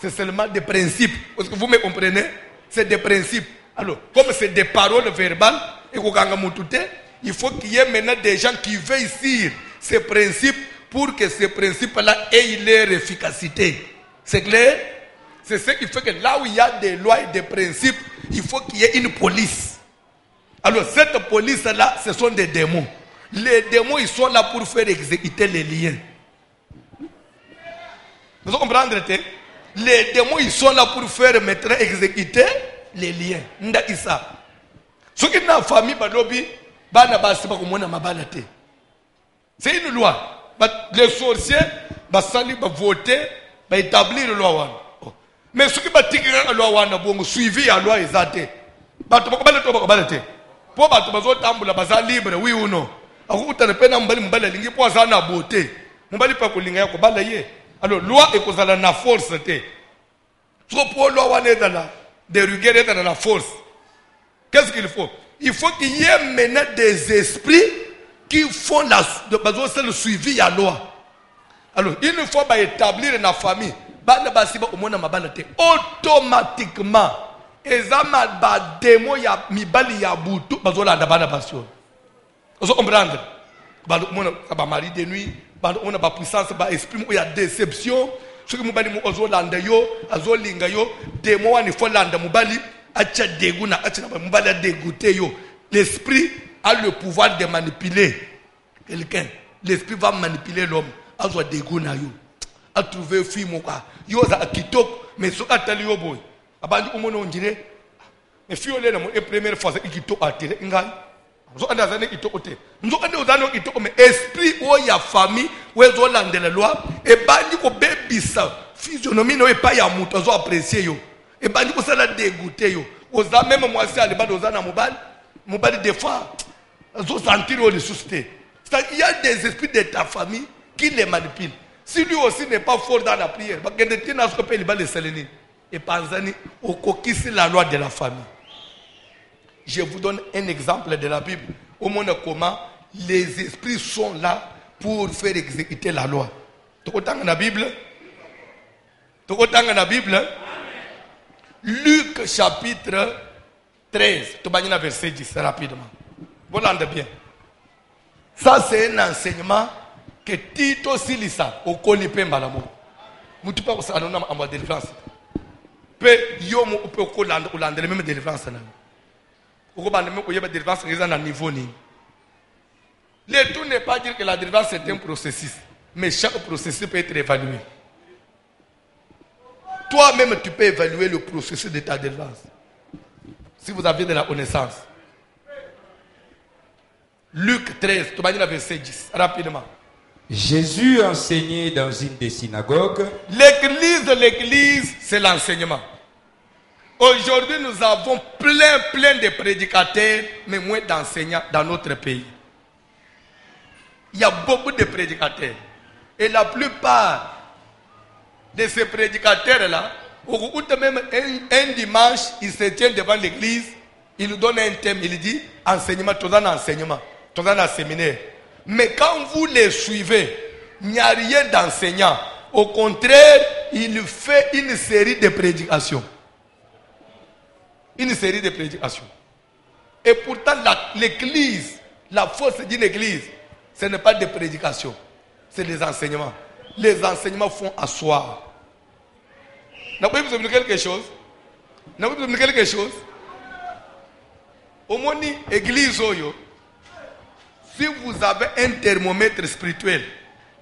C'est seulement des principes. Est-ce que vous me comprenez? C'est des principes. Alors, comme c'est des paroles verbales, il faut qu'il y ait maintenant des gens qui veillent sur ces principes pour que ces principes-là aient leur efficacité. C'est clair? C'est ce qui fait que là où il y a des lois et des principes, il faut qu'il y ait une police. Alors cette police-là, ce sont des démons. Les démons, ils sont là pour faire exécuter les liens. Vous comprenez? Les démons, ils sont là pour faire exécuter les liens. Ce qui est dans la famille, c'est une loi. Les sorciers, ils voter, ils établir la loi. Mais ce qui est la loi, c'est suivi la loi exacte. Pour libre, oui ou non. mobali pa kolinga ya kobala ye. Alors loi ekozala na force te. Trop pour loi wana ezala de rigueur ezala na force. Qu'est-ce qu'il faut? Il faut qu'il y ait maintenant des esprits qui font le suivi à la loi. Alors, une fois établir dans la famille, automatiquement, ezama ba démon ya mibali ya butu bazolanda bana basio. Vous comprenez? Ba mari de nuit, on a ba puissance, ba esprit, il y a déception. Ce que mubali mo ozolanda yo, azolinga yo, démon wani faut landa mubali, acha deguna, acha mubali a dégoûté yo. L'esprit a le pouvoir de manipuler quelqu'un. L'esprit va manipuler l'homme. A soit deguna yo. A trouver fille moka. Yo za akitok, mais so atali yo boy. Abandi umono onjire. Mais fille ole na mo e première fois ça kitok atire ngai. Zo anda zane kitok ote. Nzo anda ozano kitok mais esprit o ya famille wezo landela loi e bandi ko bebisa. Physionomie no e pa ya muto zo apprécier yo. E bandi ko sala dégoûter yo. Oza même moi si ale bandi ozana mobile. Mobile des fois, ils ont senti le susciter. Il y a des esprits de ta famille qui les manipulent. Si lui aussi n'est pas fort dans la prière, et pensez au coquille la loi de la famille. Je vous donne un exemple de la Bible. Au monde comment les esprits sont là pour faire exécuter la loi. Tu as dans la Bible? Tu as dans la Bible? Luc chapitre 13, tu vas verset 10 rapidement. Vous l'entendez bien. Ça, c'est un enseignement que Tito Silisa, au Kolipe Malamo. Vous ne pouvez pas faire en délivrance. Peu, yo, vous pouvez la même délivrance. Vous pouvez la délivrance à un niveau. Le tout n'est pas dire que la délivrance est un processus. Mais chaque processus peut être évalué. Toi-même, tu peux évaluer le processus de ta délivrance. Si vous avez de la connaissance. Luc 13, tu vas dire verset 10, rapidement. Jésus enseignait dans une des synagogues. L'église, c'est l'enseignement. Aujourd'hui, nous avons plein de prédicateurs, mais moins d'enseignants dans notre pays. Il y a beaucoup de prédicateurs. Et la plupart de ces prédicateurs-là, même un dimanche, il se tient devant l'église, il nous donne un thème, il dit enseignement, tout un enseignement, tout un séminaire. Mais quand vous les suivez, il n'y a rien d'enseignant. Au contraire, il fait une série de prédications. Une série de prédications. Et pourtant, l'église, la force d'une église, ce n'est pas des prédications, c'est des enseignements. Les enseignements font asseoir. N'avez-vous besoin de quelque chose? N'avez-vous besoin de quelque chose? Au moins, église, si vous avez un thermomètre spirituel,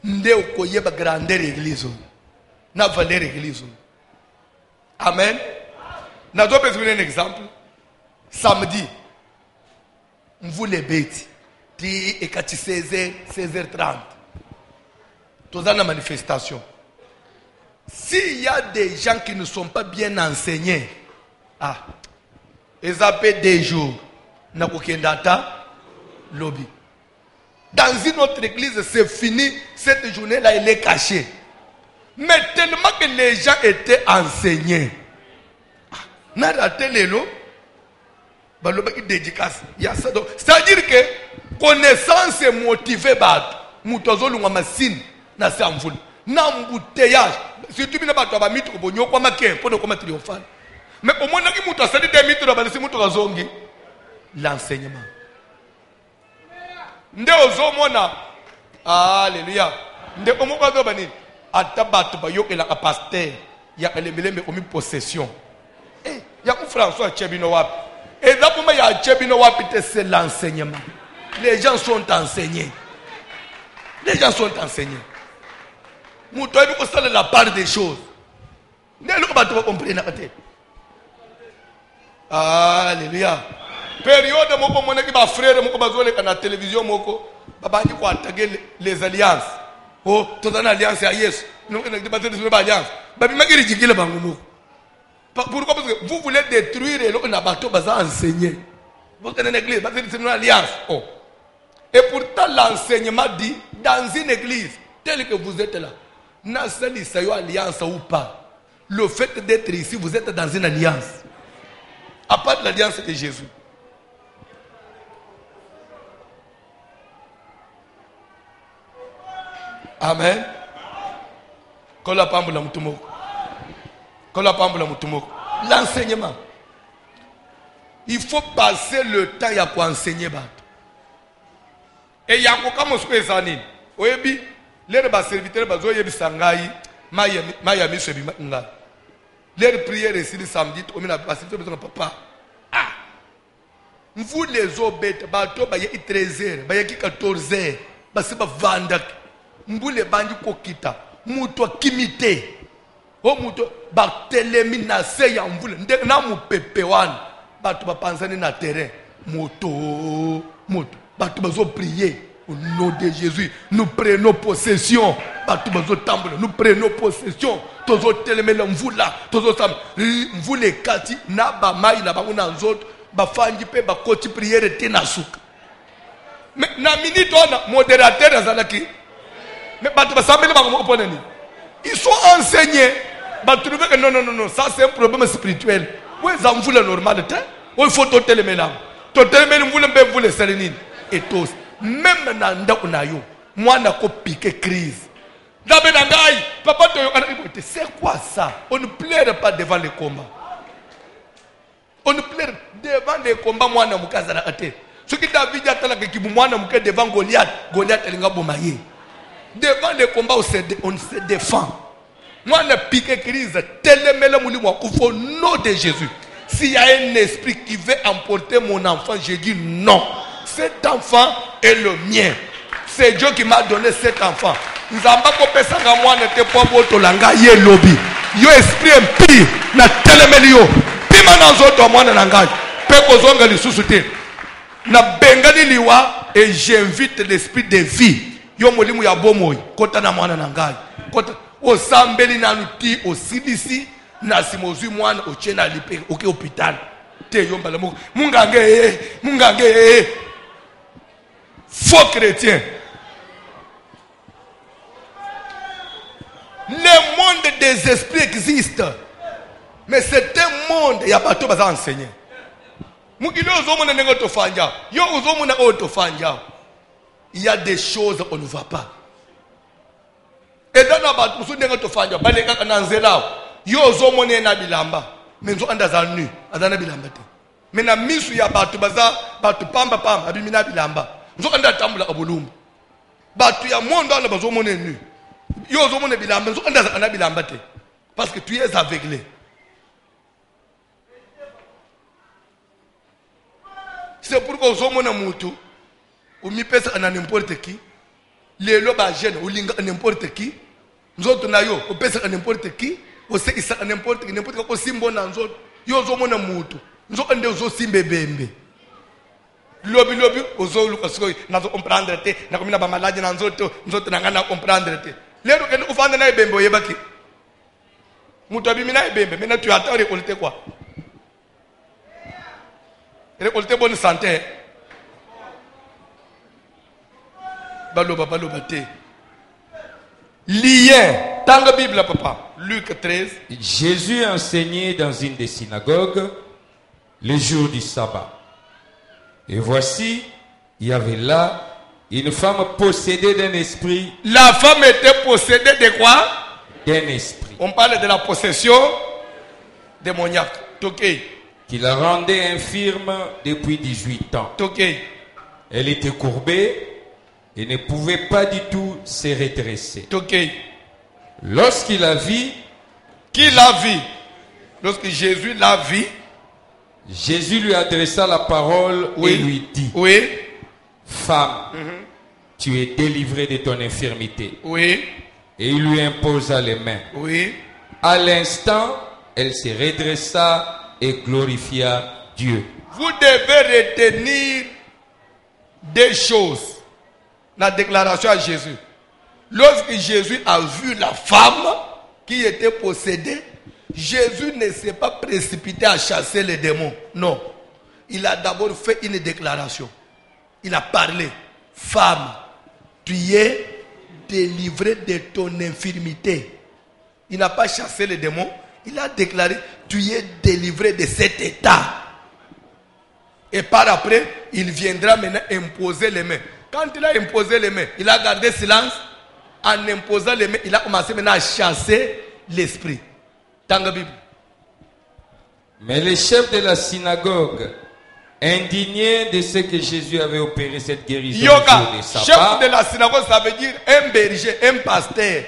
vous avez une grandeur église. Vous avez valeur église. Amen. Nous avons besoin d'un exemple. Samedi, vous les bêtes. Et 16h, 16h30. Tous dans la manifestation. S'il y a des gens qui ne sont pas bien enseignés, ils appellent des jours. Lobby. Dans une autre église, c'est fini. Cette journée-là, elle est cachée. Mais tellement que les gens étaient enseignés. C'est-à-dire que connaissance est motivée par machine. Na embouteillage. Si tu n'as pas de mythe, tu peux pas de triomphal. Mais au moins, tu as dit l'enseignement. Nde ozomona. Alléluia. Nde omoka bani. Atabatu ba yoke la pasteur. Ya elemele omi possession. Ya ku François Chebino wapi. Et là pour moi ya Chebino wapi c'est l'enseignement. Les gens sont enseignés. Les gens sont enseignés. Nous devons la part des choses. Nous devons comprendre. Alléluia. Période où mon frère à la télévision, les alliances. Oh, toute une alliance à Yes. Nous devons alliance. Pourquoi? Parce que vous voulez détruire le bateau enseigné. Vous êtes une église, c'est une alliance. Et pourtant, l'enseignement dit dans une église, tel que vous êtes là, Nasali Sayo alliance ou pas, le fait d'être ici, vous êtes dans une alliance. À part l'alliance de Jésus. Amen. L'enseignement. Il faut passer le temps pour enseigner. Et il y a encore des années. Oyebi, les serviteurs bazo yebi sangai, Miami sebi nga. Les prières ici le samedi, on a passé papa. Ah. Vous les obêtes, bato baye 13h, baye 14h, basi ba vanda. Mbule bandi kokita, muto kimite. O muto ba telemi na se ya mvule, na mu pepe wana. Bato ba pansani na terrain, moto. Bato bazo prier. Au nom de Jésus, nous prenons possession. Nous prenons possession. Tozo telemela mvula, tozo sam mvule kati na ba mai na bango na nzoto, ba fangi pe ba koti prière te na suka. Mais na minute on modérateur azalaki. Mais bato ba sambele bango oponeni. Ils sont enseignés. Ba trouver que non, ça c'est un problème spirituel. Ouais, ça mvula normal te. Il faut to telemela. To telemela mvula mbe mvula serenine et tous. Même dans ndako na yo mwana ko piquer crise dabe na ngai papa to c'est quoi ça? On ne pleure pas devant les combats, on ne pleure devant les combats. Mwana mukaza na ate soki David atala ke kibu mwana muke devant Goliath elinga bomaye. Devant les combats on se défend. Mwana piquer crise telemela mulimo au nom de Jésus. S'il y a un esprit qui veut emporter mon enfant, je dis non. Cet enfant est le mien. C'est Dieu qui m'a donné cet enfant. Nzamba ko pesanga mwana te po boto langa ye lobby. Yo esprit impie na telemeli yo. Pima na nzoto mwana nanga. Pe kozonga lisusu te. Na bengani liwa et j'invite l'esprit de vie. Yo molimu ya bomoyi kota na mwana nanga. Kota osambeli na nuti osilisi na simozui mwana ochena lipe oke hôpital. Te yomba la mungange. Faux chrétien. Le monde des esprits existe. Mais c'est un monde, il y a pas tout à enseigner. Il y a des choses qu'on ne voit pas. Et dans la bataille, mais na misu ya batu baza batu pamba abimina bilamba nzo anda tambula abulumbu batu ya mondo ana bazo mone nu yo zo mone bilamba nzo anda ana bilamba te parce que tu es aveuglé. C'est pourquoi zo mone mutu umi pesa ana n'importe qui lelo ba jeune ulinga n'importe qui nzoto na yo opesa n'importe qui osekisa n'importe qui ko simbo na nzoto yo zo mone mutu nzo ande ozo simbe bembe lobi ozo luka siko nazo comprendre te na komina ba maladi na nzoto nanga na comprendre te lero ke ufanda na bembe oyebaki mutu abimina bembe mena tu ata récolter quoi? Récolter bonne santé. Baloba te lien tanga Bible papa Luc 13. Jésus enseignait dans une des synagogues le jour du sabbat. Et voici, il y avait là une femme possédée d'un esprit. La femme était possédée de quoi? D'un esprit. On parle de la possession démoniaque. Qui la rendait infirme depuis 18 ans. Elle était courbée et ne pouvait pas du tout se redresser. Lorsqu'il la vit, qui l'a vu? Lorsque Jésus l'a vu, Jésus lui adressa la parole et lui dit: Femme, tu es délivrée de ton infirmité. Et il lui imposa les mains. À l'instant, elle se redressa et glorifia Dieu. Vous devez retenir des choses. La déclaration à Jésus. Lorsque Jésus a vu la femme qui était possédée, Jésus ne s'est pas précipité à chasser les démons. Non. Il a d'abord fait une déclaration. Il a parlé. Femme, tu es délivré de ton infirmité. Il n'a pas chassé les démons. Il a déclaré, tu es délivré de cet état. Et par après, il viendra maintenant imposer les mains. Quand il a imposé les mains, il a gardé silence. En imposant les mains, il a commencé maintenant à chasser l'esprit. Dans la Bible. Mais les chefs de la synagogue, indignés de ce que Jésus avait opéré cette guérison Yoga, de sabbat, chef de la synagogue, ça veut dire un berger, un pasteur,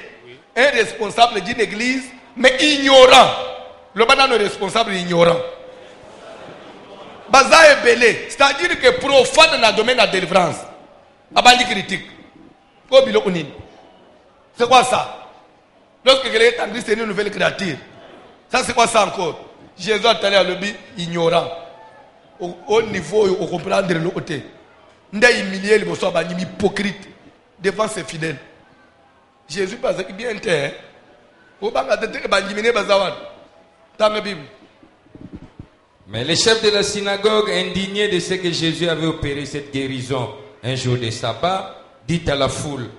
un responsable d'une église, mais ignorant. Le banane est responsable ignorant. Baza est belé, c'est-à-dire que profane dans le domaine de la délivrance. Abandi critique. C'est quoi ça? Lorsque quelqu'un est en Christ, c'est une nouvelle créature. Ça, c'est quoi ça encore? Jésus a allé à l'objet ignorant. Au niveau, au comprendre le côté. Il a humilié les personnes, il est hypocrite devant ses fidèles. Jésus pense qu'il bien était. Mais les chefs de la synagogue, indignés de ce que Jésus avait opéré cette guérison un jour de sabbat, dit à la foule,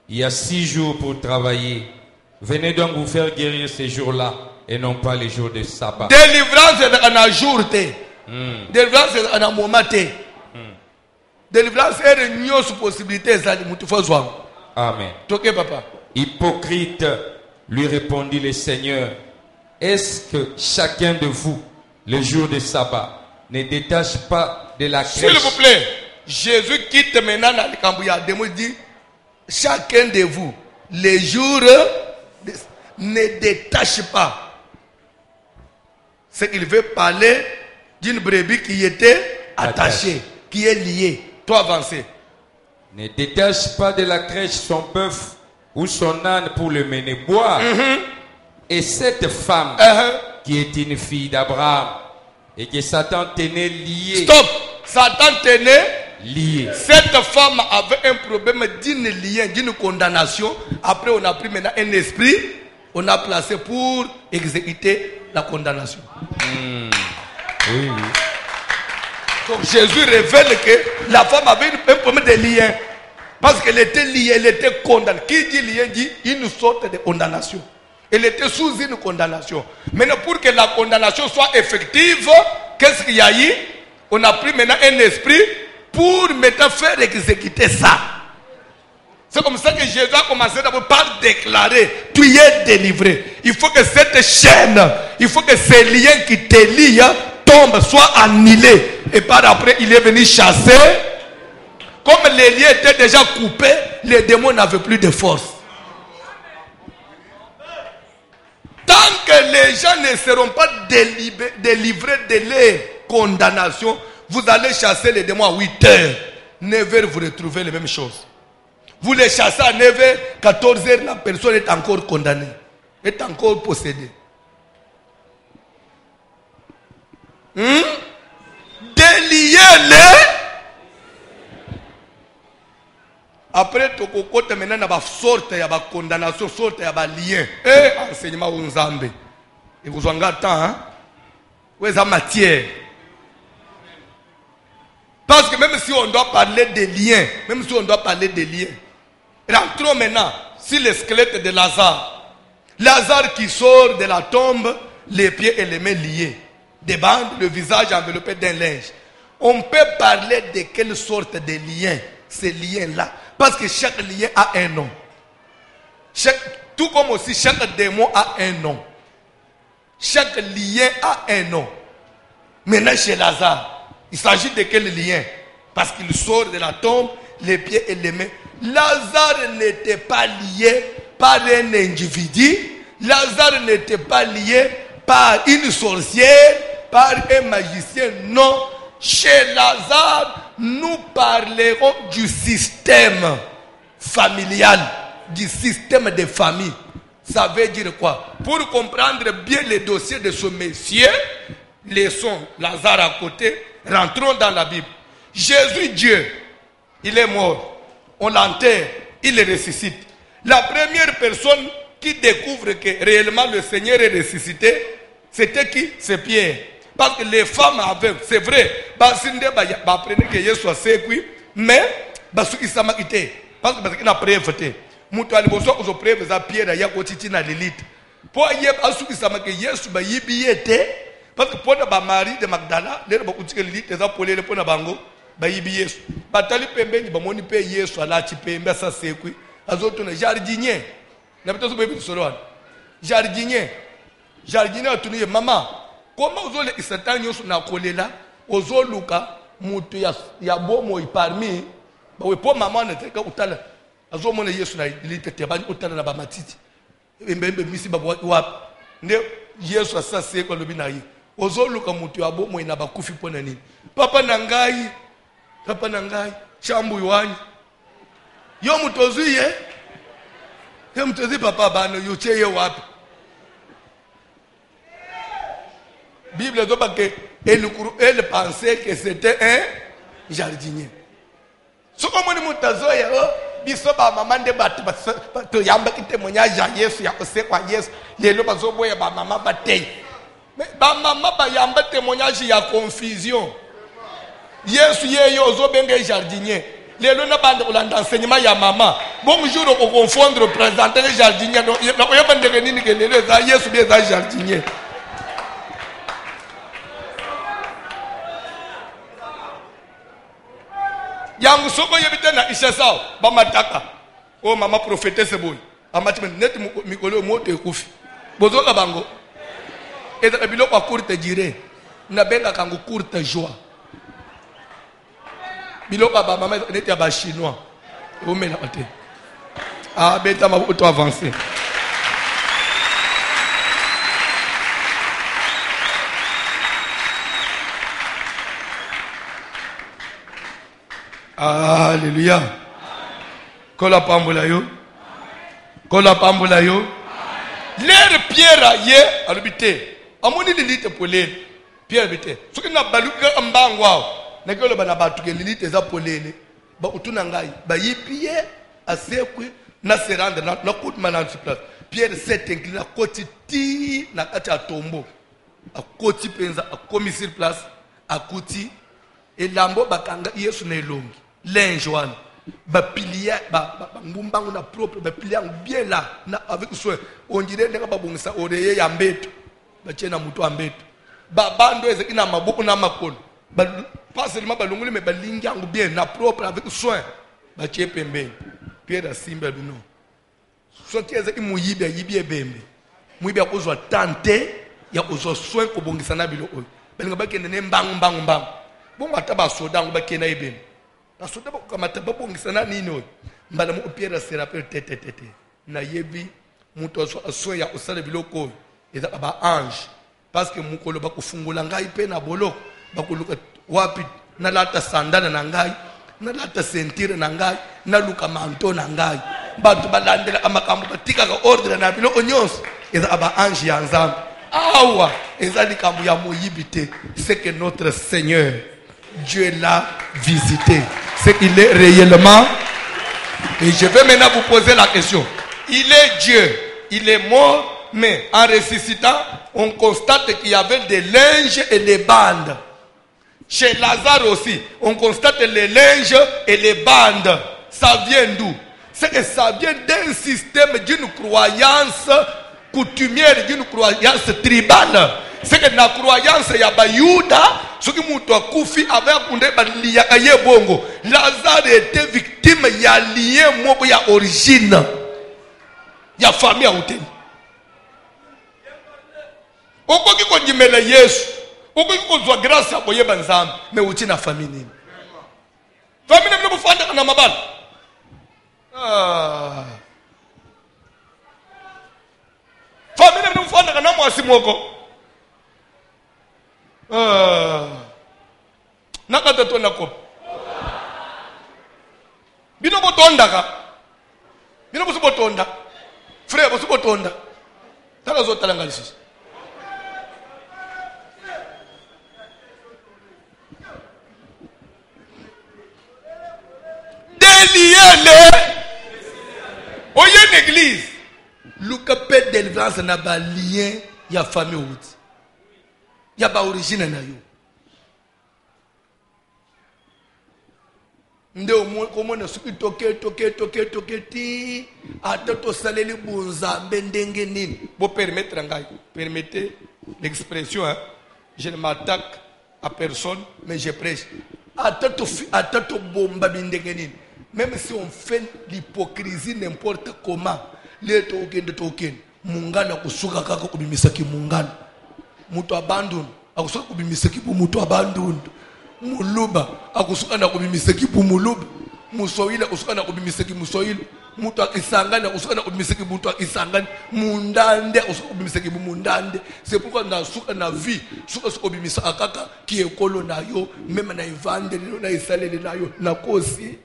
il y a 6 jours pour travailler. Venez donc vous faire guérir ces jours-là et non pas les jours de sabbat. Délivrance est un jour. Délivrance est un moment. Délivrance est une possibilité. Amen. Ok, papa. Hypocrite, lui répondit le Seigneur, est-ce que chacun de vous, le jour de sabbat, ne détache pas de la crèche? S'il vous plaît, Jésus quitte maintenant dans le Cambouya. Il dit, chacun de vous, les jours, ne détache pas. C'est qu'il veut parler d'une brebis qui était attachée, qui est liée. Toi, avancez. Ne détache pas de la crèche son bœuf ou son âne pour le mener boire. Et cette femme qui est une fille d'Abraham et que Satan tenait liée. Stop! Satan tenait liée. Cette femme avait un problème d'une lien, d'une condamnation. Après, on a pris maintenant un esprit, on a placé pour exécuter la condamnation. Oui. Donc Jésus révèle que la femme avait un problème de lien. Parce qu'elle était liée, elle était condamnée. Qui dit lien dit une sorte de condamnation. Elle était sous une condamnation. Maintenant, pour que la condamnation soit effective, qu'est-ce qu'il y a eu? On a pris maintenant un esprit pour maintenant faire exécuter ça. C'est comme ça que Jésus a commencé d'abord par déclarer, tu es délivré. Il faut que cette chaîne, il faut que ces liens qui te lient tombent, soient annulés. Et par après, il est venu chasser. Comme les liens étaient déjà coupés, les démons n'avaient plus de force. Tant que les gens ne seront pas délivrés de leur condamnation, vous allez chasser les démons à 8 heures. 9 heures, vous retrouvez les mêmes choses. Vous les chassez à 9 heures, 14 heures, la personne est encore condamnée, est encore possédée. Déliez-les. Après, tu as maintenant une sorte de condamnation, une sorte de lien. Et enseignement aux Nzambé. Et vous en gardez temps, où est la matière? Parce que même si on doit parler des liens, rentrons maintenant sur le squelette de Lazare. Lazare qui sort de la tombe, les pieds et les mains liés, des bandes, le visage enveloppé d'un linge. On peut parler de quelle sorte de lien, ces liens-là? Parce que chaque lien a un nom. Tout comme aussi chaque démon a un nom. Chaque lien a un nom. Maintenant chez Lazare, il s'agit de quel lien? Parce qu'il sort de la tombe, les pieds et les mains. Lazare n'était pas lié par un individu. Lazare n'était pas lié par une sorcière, par un magicien. Non. Chez Lazare, nous parlerons du système familial, du système de famille. Ça veut dire quoi? Pour comprendre bien les dossiers de ce monsieur, laissons Lazare à côté, rentrons dans la Bible. Jésus, Dieu, il est mort. On l'enterre, il le ressuscite. La première personne qui découvre que réellement le Seigneur est ressuscité, c'était qui? C'est Pierre. Parce que les femmes avaient, c'est vrai, mais parce qu'il n'a pas preuve. mutu aliboso uzopreve za Pierre ya kotiti na Lilith po ye asukisama ke Yesu ba yibiyete parce que pona ba Marie de Magdala lero ba kutike Lilith za polele pona bango ba yibi Yesu batali pembeni ba moni pe Yesu ala chipembe sa sekwi azotuna jardinier na bitoso bebi solo jardinier atuniye mama koma uzole isatani yosu na kolela ozoluka mutu ya bomo parmi ba we po mama na teka utala azomona Yesu na Lilith te bani utala na ba matiti mbembe misi ba wapi nde Yesu asase kwa lobi na yi ozoluka mutu ya bomo ina bakufi pona nini papa na ngai chambu yuani yo mutozuye ke mutozi papa bano yocheye wapi Bible dit que elle pensait que c'était un jardinier. Ce que moi mutazoya biso ba mama nde batu to yamba kitemonya ja Yesu ya kosekwa Yesu lelo bazoboya ba mama batei ba mama ba yamba témoignage ya confusion Yesu yeyo ozobenga jardinier lelo na bande kolanda enseignement ya mama bonjour ko confondre présenter le jardinier no yamba ndenge nini ke lelo za Yesu bien za jardinier. Yangu soko yebite na isesao ba mataka o mama prophétesse boy amati net mikolo moto ekufi bozoka bango eza biloko a courte durée na benga kango courte joie biloko ba mama net ya ba chinois o mena ote beta ma auto avancer. Alléluia. Kola pambola yo. L'air Pierre ye alubite. Amoni Lilith polele. Pierre bite. Soki na baluka ambangwa. Na kolo bana batuke Lilith za polele. Ba utuna ngai. Ba yipie asekwe na se rendre na coup de malade sur place. Pierre s'est incliné à côté ti na kati a tombeau. A côté penza a commis sur place a côté et lambo bakanga Yesu na elongi. Linge one ba pilia ba ngumbangu na propre ba pilia bien là na avec soin on dirait ndeka ba bongisa oreye ya mbeto ba chena mutu ambeto ba bando ezeki na mabuku na makolo ba pas seulement ba longole mais ba lingangu bien na propre avec soin ba chepembeni Pierre simba bino so tieze imuyibe yibie bembe muyibe akozwa tante ya kozwa soin ko bongisa na bilo oyo belinga ba kende ne mbangu bongo ataba soda ngo ba kena ibembe na soda ba kamata ba bongisa na nini oyo mbala mu Pierre se rappelle tete na yebi muto so ya osala biloko oyo eza ba ange parce que mukolo ba kufungula ngai pe na boloko ba kuluka wapi na lata sandana na ngai na lata sentire na ngai na luka manto na ngai batu balandela amakambo batika ka ordre na biloko nyonso eza ba ange ya nzambe awa eza likambo ya moyibite c'est que notre Seigneur Dieu l'a visité. C'est qu'il est réellement. Et je vais maintenant vous poser la question. Il est Dieu. Il est mort, mais en ressuscitant, on constate qu'il y avait des linges et des bandes. Chez Lazare aussi, on constate les linges et les bandes. Ça vient d'où? C'est que ça vient d'un système, d'une croyance coutumière, d'une croyance tribale. C'est que la croyance ya bayuda soki mutu akufi avec kunde balia kaye bongo Lazare était victime ya lien moko ya origine ya famille ya uteni okoki kondimela Yesu okoki kozwa grâce ya koyeba nzambe mais uti na famille nini famille nini bufanda na mabala famille nini bufanda na mwasi moko nakata to na kopi bino botondaka bino bosu botonda frère bosu botonda taka zo talanga lisisi délié oye l'église luka pe délivrance na ba lien ya famille outi ya ba origine na yo nde okomona soki toke ti ata tosaleli bonzambe ndenge nini bopermettre ngai permettez l'expression, hein? Je ne m'attaque à personne mais je prêche ata tobomba ndenge nini. Même si on fait l'hypocrisie n'importe comment le tokende mungana kusuka kaka kubimisaki mungana mutu abandon akusuka kubimisaki bu mutu abandon muluba akusuka na kubimisaki bu muluba musoila akusuka na kubimisaki musoila mutu akisangana akusuka na kubimisaki mutu akisangana mundande akusuka kubimisaki bu mundande. C'est pourquoi na suka na vie suka kubimisa akaka ki ekolo na yo même na evangeli na isalele na yo na kosi.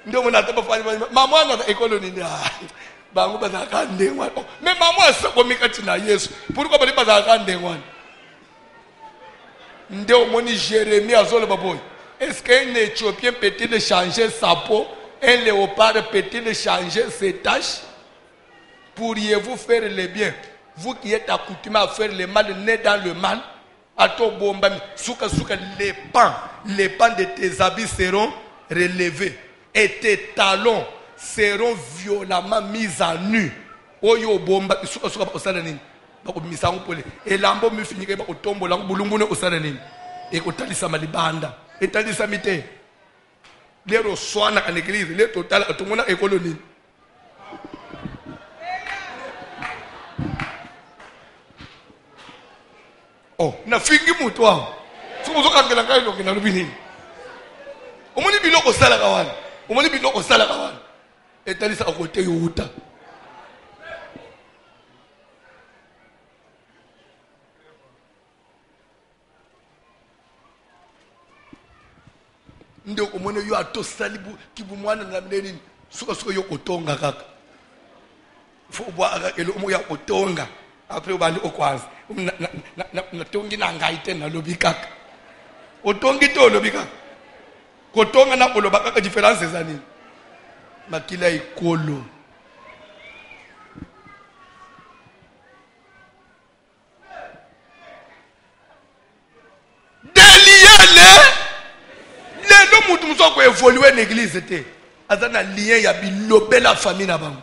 Ndio mnataka fanya mama na ekolo nini bangu bazaka ndengwa mais mama asakomika tina Yesu pourquoi bali bazaka ndengwa ndio moni Jérémie azole baboy. Est-ce qu'un Éthiopien peut-il changer sa peau, un léopard peut-il changer ses taches? Pourriez-vous faire le bien, vous qui êtes accoutumés à faire le mal, né dans le mal? Ato bomba souka les pans de tes habits seront relevés et tes talons seront violemment mis à nu. Oyo bomba souka osala nini bako misango pole elambo mifinyike bako tombola ngubulumbune osala nini ekotalisa malibanda etalisa mite lero swana ka l'église le total atumona ekolo nini. Oh na fingi mutu wao suko kangela ngai lo kina lubini omoni biloko sala kawana omoni biloko sala kawana etalisa akote yuta. Ndio komone yo atosalibu kibumwana na mneni suka yo kotonga kaka fo bwa akelo mo ya kotonga après ubandi okwazi na tongi na ngaite na lobi kaka otongi to lobi kaka kotonga na koloba kaka difference za nini makila ikolo. Mutu muso ko évoluer l'église té azana lien ya bilobe la famille na bango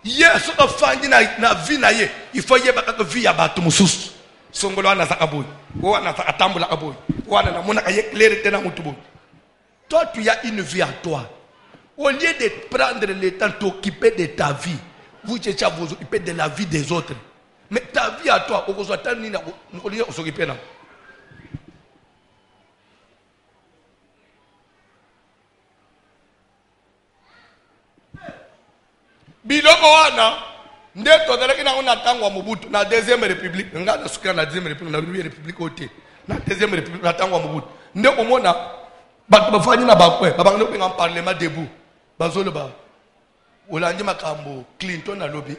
yeso ka fandi na vie na ye il faut yeba ka vie ya batu mususu songolo wana za kaboy wana za atambula kaboy wana na mona ka ye clair té na mutu bo. Toi tu as une vie à toi, au lieu de prendre le temps t'occuper de ta vie vous cherchez à vous occuper de la vie des autres, mais ta vie à toi okozwa tani na ko s'occuper na. Biloko wana ndeto dalaki na ona tango Mobutu na deuxième république ngana suka na deuxième république na république ote na deuxième république na tango Mobutu ndeko mona batu bafani na bakwe babangelo penga parlement debout bazolo ba olandi makambo Clinton na lobby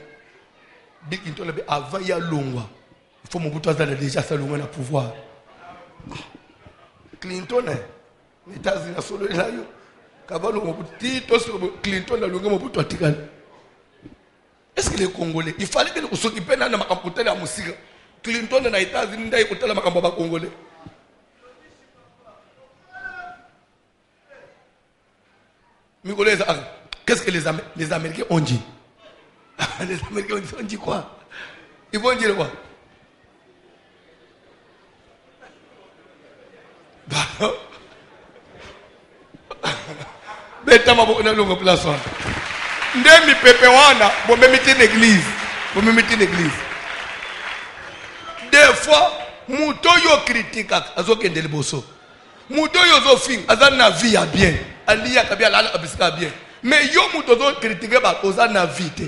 Bill Clinton lobby avant ya longwa il faut Mobutu azala déjà sa longwa na pouvoir. Clinton les États-Unis solo la yo kabalo Mobutu to Clinton na longwa Mobutu atikana. Est-ce que les Congolais, il fallait que nous s'occupions de la makamboutelle à Moussiga. Clinton n'a pas dit que la makamboba Congolais. Qu'est-ce que les Américains ont dit? Les Américains ont dit quoi? Ils vont dire quoi? Ndemi pepe wana bomemiti l'église des fois muto yo critique azokende liboso muto yo zo fin azana vie ya bien aliya kabia la abisika bien mais yo muto zo critiquer ba ozana vie te.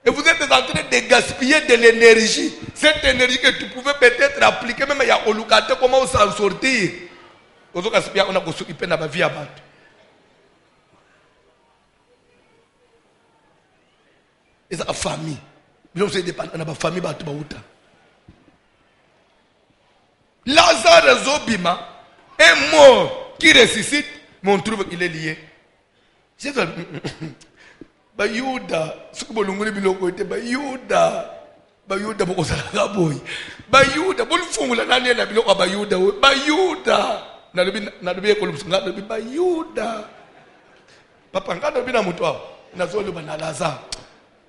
Et vous êtes en train de gaspiller de l'énergie, cette énergie que tu pouvais peut-être appliquer même ya olukate comment s'en sortir ozo gaspiller on a ko s'occuper na ba vie ya bato. Et sa famille. Nous sommes dépendants de la famille. Lazare Zobima est mort qui ressuscite, mais on trouve qu'il est lié. Bayuda sikubolungule biloko ete Bayuda bokosala boy Bayuda bolufungula nani na biloko Bayuda Bayuda nalobi ekolumsunga nalobi Bayuda papa ngalobi na mutu awo nazoloba na Lazare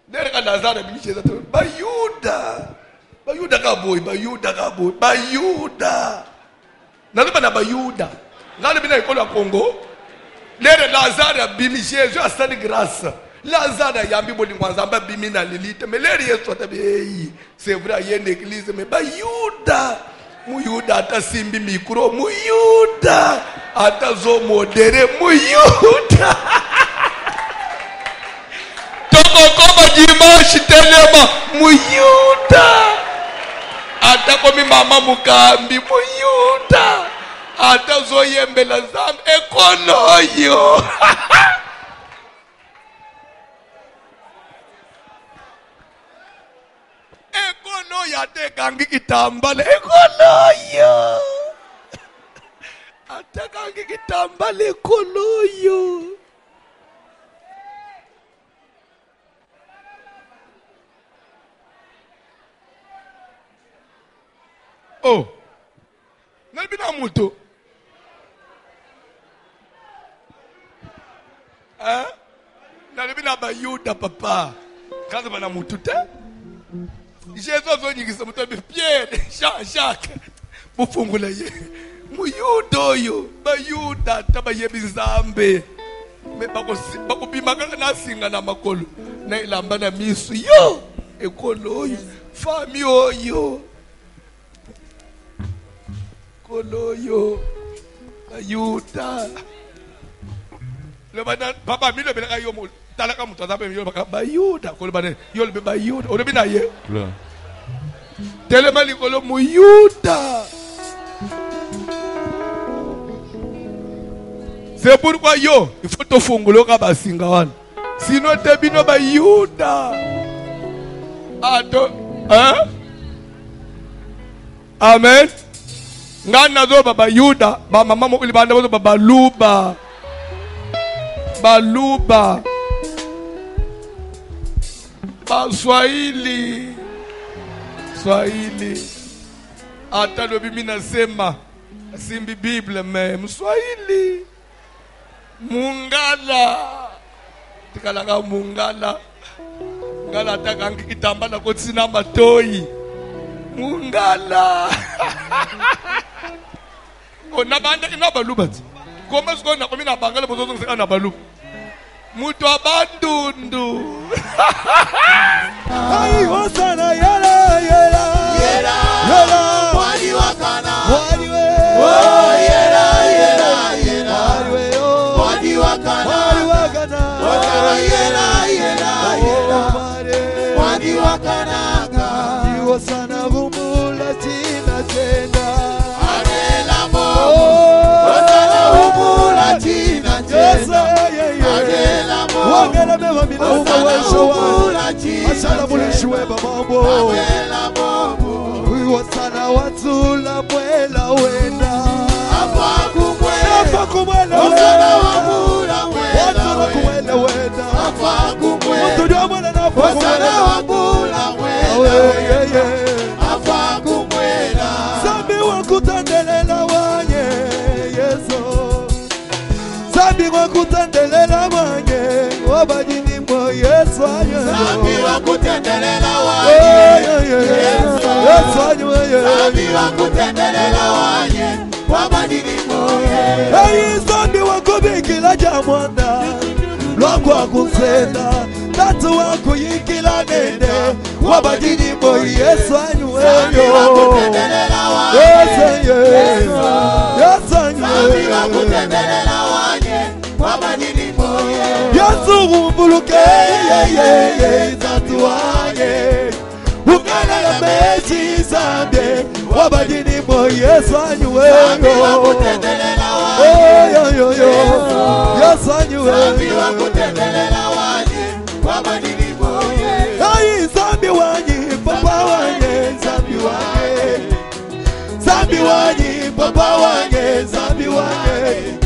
dere ka Lazare bicheza to Bayuda ka boy Bayuda naloba na Bayuda ngalobi na ekolo ya Congo lere Lazare bimi Jésus a sali grâce Lazare yambi bolingwa nzamba bimi na lilite mais lere Yesu atabi c'est vrai il y a une église mais Bayuda Muyuda atasimbi mikro Muyuda atazo modere Muyuda toko koma dimanche telema Muyuda atakomi mama mukambi Muyuda atazo yembela nzambe ekoloyo ekonoyo atekangi kitambala ekoloyo atekangi kitambala ekoloyo oh nalibina muto nalibina Bayuda papa kaza bana mutu te Jésus azonyikisa mutu abe Pierre Jacques bufungula ye Muyuda oyo Bayuda tabayebi nzambe me bakubima kanga nasinga na makolo na ilamba na misu yo ekolo oyo fami oyo koloyo Bayuda le bana papa mi le bela yo mo talaka mutu azabe yo baka Bayuda kolo bana yo le Bayuda o le bina ye telema likolo Muyuda. C'est pourquoi yo il faut te fungulo ka basinga wana sinon te bino Bayuda ato amen ngana zo Bayuda ba mama mo libanda zo baluba Swahili hata lobi mimi nasema simbi Biblia me Mswahili Mungala tikalanga Mungala ngala takangi kitambala ko tsina matoi Mungala ona banda ina baluba koma sikona komi na bangala bozo ngisa na baluba mutu abandundu ai hosana yela wali wakana wali we oh yela wali wakana wali wakana hosana humula tina tenda adela mo hosana humula tina tenda adela mo wangela beba mina umawesho wa asala mulishwe bamambo adela mo wasana watula mwela wenda afakumwela wasana wamula mwela wenda afakumwela wasana wamula mwela afakumwela zambi wakutandelela wanye Yesu zambi wakutandelela wanye wabajini mwa Yesu zambi wakutandelela wanye Yesu zambi wakutandelela wanye wabajini mwa Yesu zambi wakubikila jamwanda lwangu wakusenda tatu wakuyikila nende wabajini mwa Yesu zambi wakutandelela wanye Yesu zambi wakutandelela wanye wabajini mwa Yesu umbuluke tatu wanye ungana ya mechi zambi wabajini mwa Yesu zambi wakutandelela wanye Yesu zambi wakutandelela wanye wabajini mwa zambi wanye papa wanye zambi wanye papa wanye zambi wanye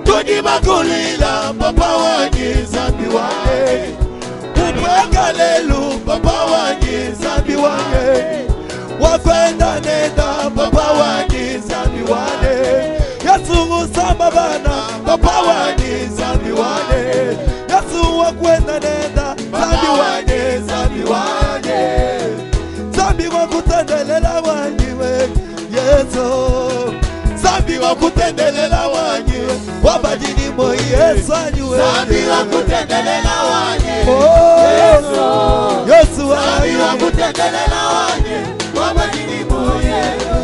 Tuni makulila papa wanye zambi wanye lelu papa wanyi zambi wane wakwenda nenda papa wanyi zambi wane Yesu usamba bana papa wanyi zambi wane Yesu wakwenda nenda zambi wane zambi wane zambi wakutendelela wanyiwe Yesu zambi wakutendelela wanyiwe wabajini mo Yesu anyuwe zambi wakutendelela wanyiwe Yesu Yesu zambi wakutendelela wanyiwe wabajini mo Yesu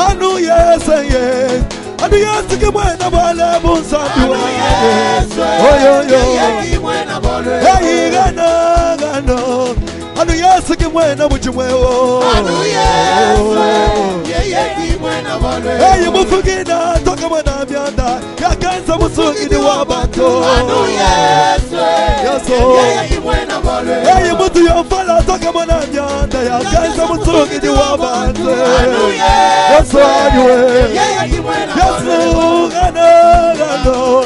anu Yesu ye anu Yesu kimwena bwale bunsambi wanyiwe oyoyo kimwena bwale hey gano gano anu Yesu kimwena buchimwewo anu Yesu yeye kimwena bwale hey mufugina toka mwana myanda yakanza musungini wabantu anu Yesu yeye kimwena bwale hey mutu yofala toka mwana myanda yakanza musungini wabantu anu Yesu yeye kimwena bwale Yesu gano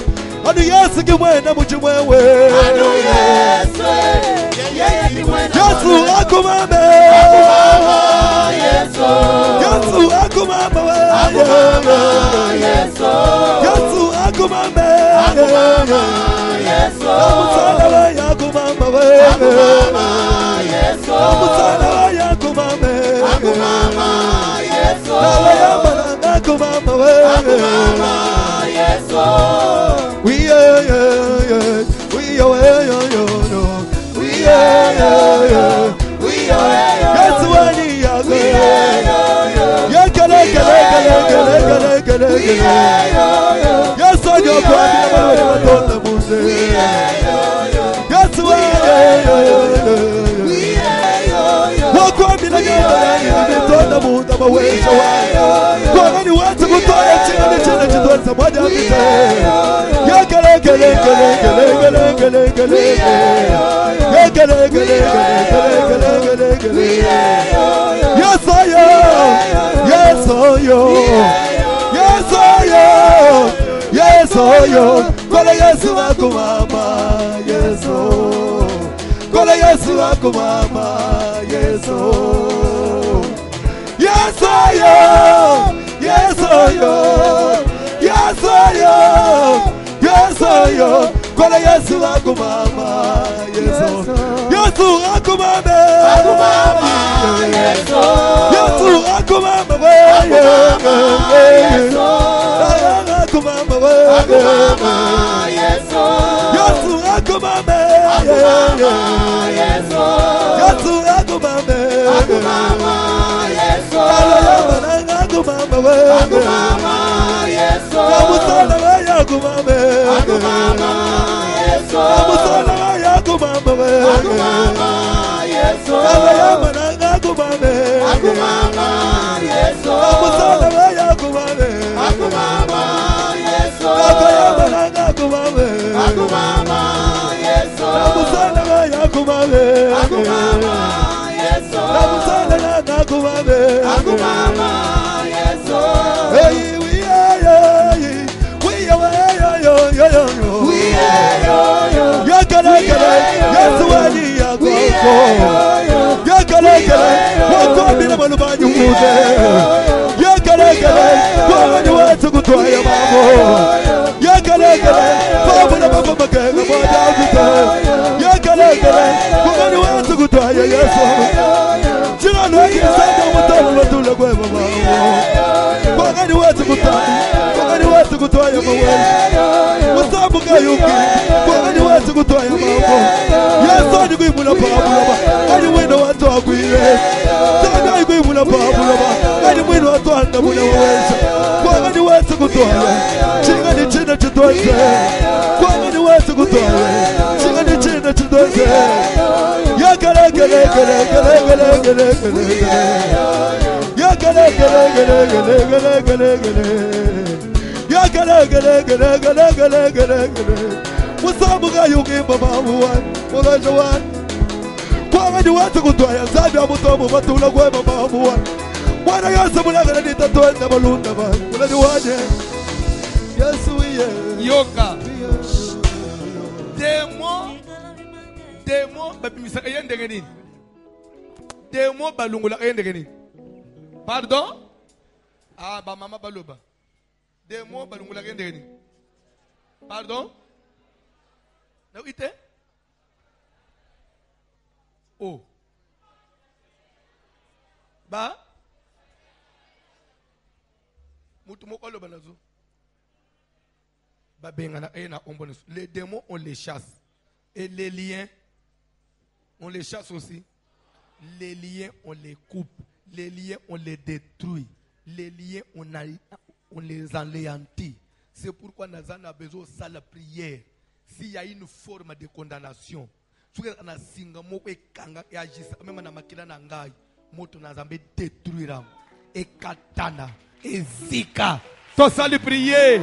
anu Yesu kimwena buchimwewe anu Yesu Yesu akumame Yesu Yesu akumame Yesu Yesu akumame Yesu amusala ya kumama Yesu amusala ya kumame Yesu ala ya bana kumama Yesu we Yesu wani yago ya kale Yesu ajo kwa bila watoto muze Yesu wako bila watoto muze mawesha kwa nani watu kutoa chini chitoza moja vita ya kale Yesu kola Yesu wako mama Yesu kola Yesu wako mama Yesu Yesu kola Yesu wako mama Yesu Yesu wako mama Yesu Yesu wako mama Yesu wako mama Yesu Yesu wako mama Yesu Yesu wako mama Yesu wako mama Yesu amusala yako mama Yesu amusala yako mama Yesu abayamana yako mama Yesu amusala yako mama Yesu abayamana yako mama Yesu amusala yako mama Yesu amusala yako mama Yesu hey Yesu wali ya goko Yakale wako bila malubanyu muze Yakale wani watu kutoa ya mambo Yakale wabuna baba makega moja kutoa Yakale wani watu kutoa ya Yesu Chirano waki sanda mutalo watula kwe mama Wani watu kutoa Wani watu kutoa ya mawe Musabu kayuki Wani watu kutoa ya mambo Yesu ni kuimula pabulaba Ani mwino watu wakwile Tanga kuimula pabulaba Ani mwino watu andamuna waweza Wani watu kutoa Chinga ni china chitoze Wani watu kutoa Chinga ni china chitoze Yakale Musabuga yugi babamu wan Mugaja wan Kwa ngani watu kutoya Zabi wa mutomu matula kwe babamu wan Mwana Yesu mulaga na nitatoenda malunda wan Mulani wane Yesu iye Yoka Démon démons babimisa yendenge nini? Démons balungula yendenge nini? Pardon? Ah, ba mama baloba. Démons balungula yendenge nini? Pardon? Na ite? Oh. Ba? Mutu moko loba nazo. Ba bengana ena ombones. Les démons on les chasse. Et les liens on les chasse aussi. Les liens on les coupe. Les liens on les détruit. Les liens on les anéantit. C'est pourquoi nous avons besoin de la prière. S'il y a une forme de condamnation, si vous avez singa moko ekanga et agisse même na makila na ngai moto na zambe détruira et katana et zika to sali prier.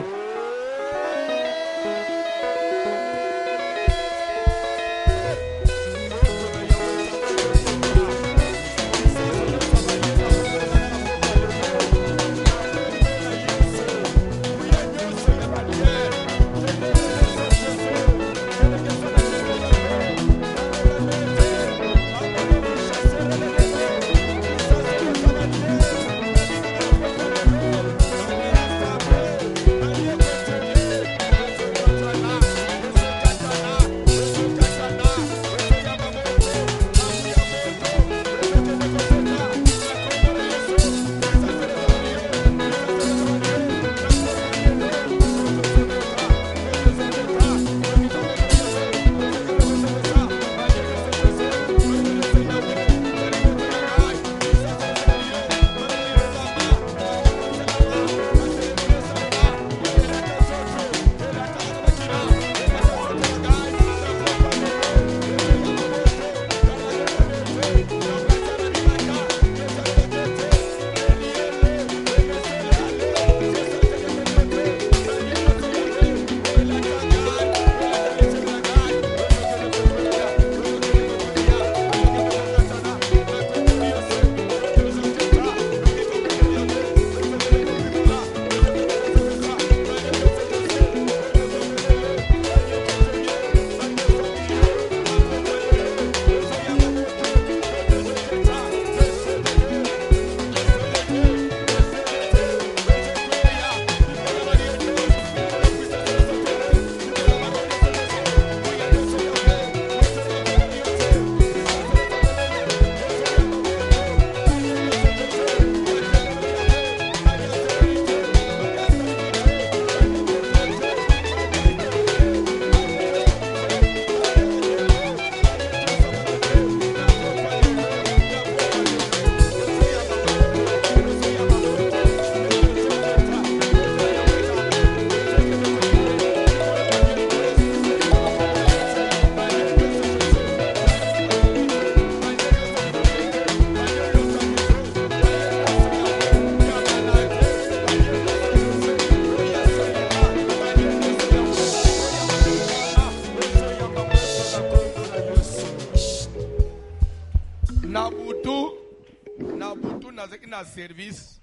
Service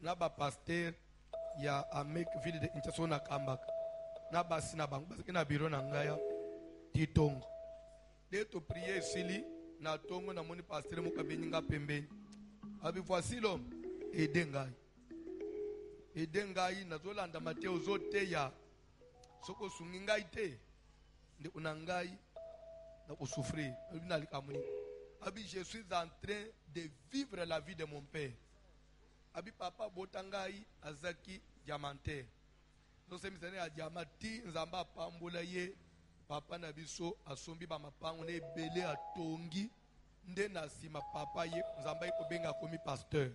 na ba pasteur ya amek ville de interso na kambak na basi na bango parce que na bureau na ngaya titongo de to prier sili na tongo na moni pasteur mo kabeninga pembeni abi voici l'homme edengai na zolanda Mateo zote ya soko sunginga ite ndi unangai na kusufrir na likamuni. Abi, je suis en train de vivre la vie de mon père. Abi papa botangai azaki diamantaire. Nous sommes à diamati nzamba pambola ye papa na biso asombi ba mapango na ebele atongi nde na sima papa ye nzamba iko benga komi pasteur.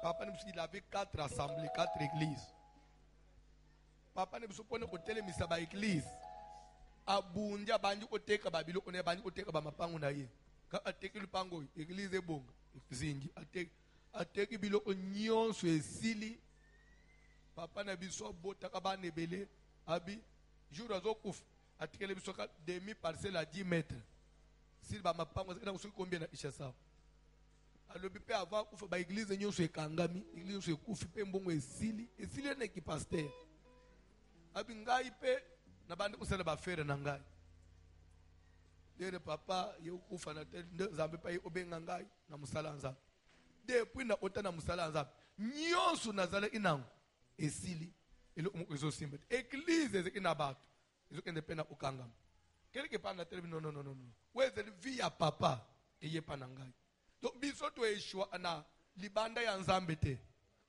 Papa ne il avait 4 assemblées, 4 églises. Papa ne biso pone ko telemisa ba église. Abundia banji ko teka babilo ko ne banji ko teka ba mapango na ye. Ka ateki lupango église bonga zingi ateki biloko nyonso esili papa na biso botaka bana ebele abi jour azokufa atikele biso ka demi parcelle à 10 mètres si ba mapango na kusoki combien na Ishasa alobi pe avant kufa ba église nyonso ekangami église nyonso ekufi pe mbongo esili na ki pasteur abi ngai pe na bande kusala ba faire na ngai Dere papa yokufa na te nzambe pa obenga ngai na musala nzambe. Depuis na ota na musala nzambe. Nyonso nazala inango esili elo ezo simba. Église ezekina bato. Ezokende pena okangama. Quelque part na televi non. Weze via papa eye pana ngai. Donc biso to eshua na libanda ya nzambe te.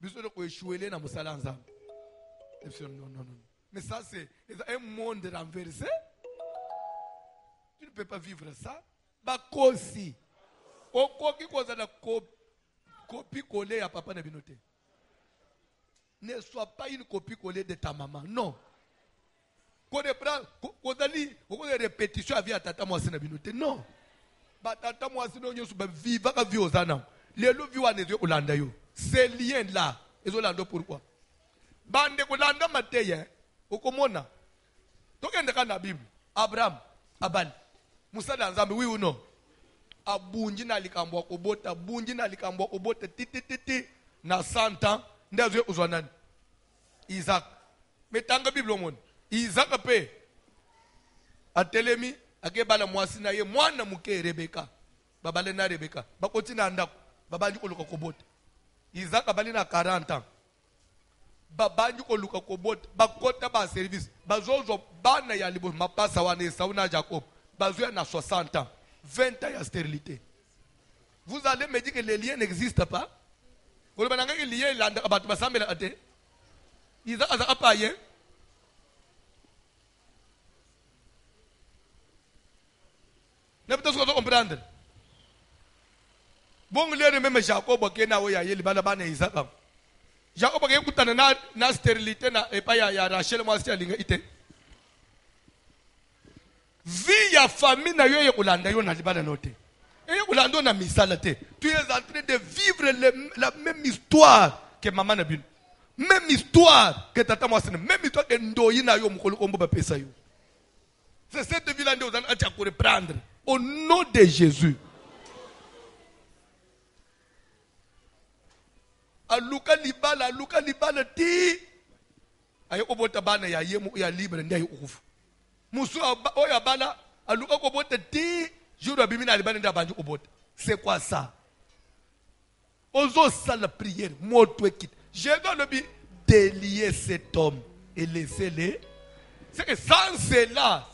Biso to eshuele na musala nzambe. Non. Mais ça c'est un monde renversé. Tu ne peux pas vivre ça. Bakosi. Okoki koza na copie collée à papa na binote. Ne sois pas une copie collée de ta maman. Non. Qu'on a répétition à vie à tata moi na binote. Non. Ba tata moi no nyosu ba viva ka vi ozana. Les lo vi wane zo olanda yo. Ces liens là, ils olanda pourquoi? Bande kolanda mateye. Okomona. Tokende kana Bible. Abraham, Abal. Musa da nzambe oui ou non? Abunji na likambo kobota, bunji na likambo kobota titi na 100 ans ndazo uzwanani. Isaac. Metanga Bible omona. Isaac pe atelemi akebala mwasi na ye mwana muke Rebeka. Babale na Rebeka. Bakoti na ndako. Babali koluka kobota. Isaac abali na 40 ans. Babanyu koluka kobota bakota ba service bazozo bana ya libo mapasa wana Esau na Jacob bazoya na 60 ans 20 ans de stérilité. Vous allez me dire que les liens n'existent pas? Vous allez me dire que les liens là abatu basambela ate iza aza apaye ne peut-être comprendre. Bon lien même Jacob okena oya yeli bana bana Isaac. Jacob a écouté na stérilité na epa ya Rachel moi c'est alinga ite. Vie ya famille na yo yekulanda yo na libana note. Et yekulanda na misala te. Tu es en train de vivre la même histoire que maman na bin. Même histoire que tata moi c'est même histoire que ndoyi na yo mukolo kombo ba pesa yo. C'est cette vie là ndio uzana acha ko reprendre au nom de Jésus. Aluka libala ti ayo obota bana ya yemu ya libre ndiye ukufu musu oya bala aluka ko bota ti jour abimina libana nda bandu obota. C'est quoi ça? Ozo sala prière moto quitte. Je dois le bi délier cet homme et laisser-le. C'est que sans cela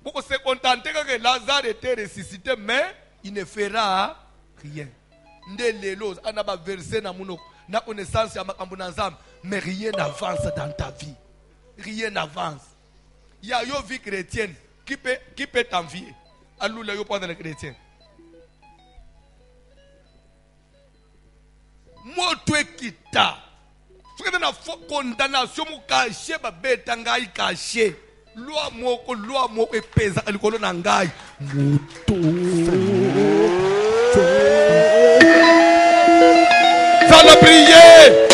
pour se contenter que Lazare était ressuscité mais il ne fera rien. Ndelélos anaba versé na muno na connaissance ya makambo na nzambe mais rien n'avance dans ta vie. Rien n'avance. Il y a une vie chrétienne qui peut t'envier. Alula yo pendant le chrétien. Moto ekita. Ce que na condamnation mu caché ba beta ngai caché. Loi moko epeza alikolo na ngai. Moto. Ça la prière.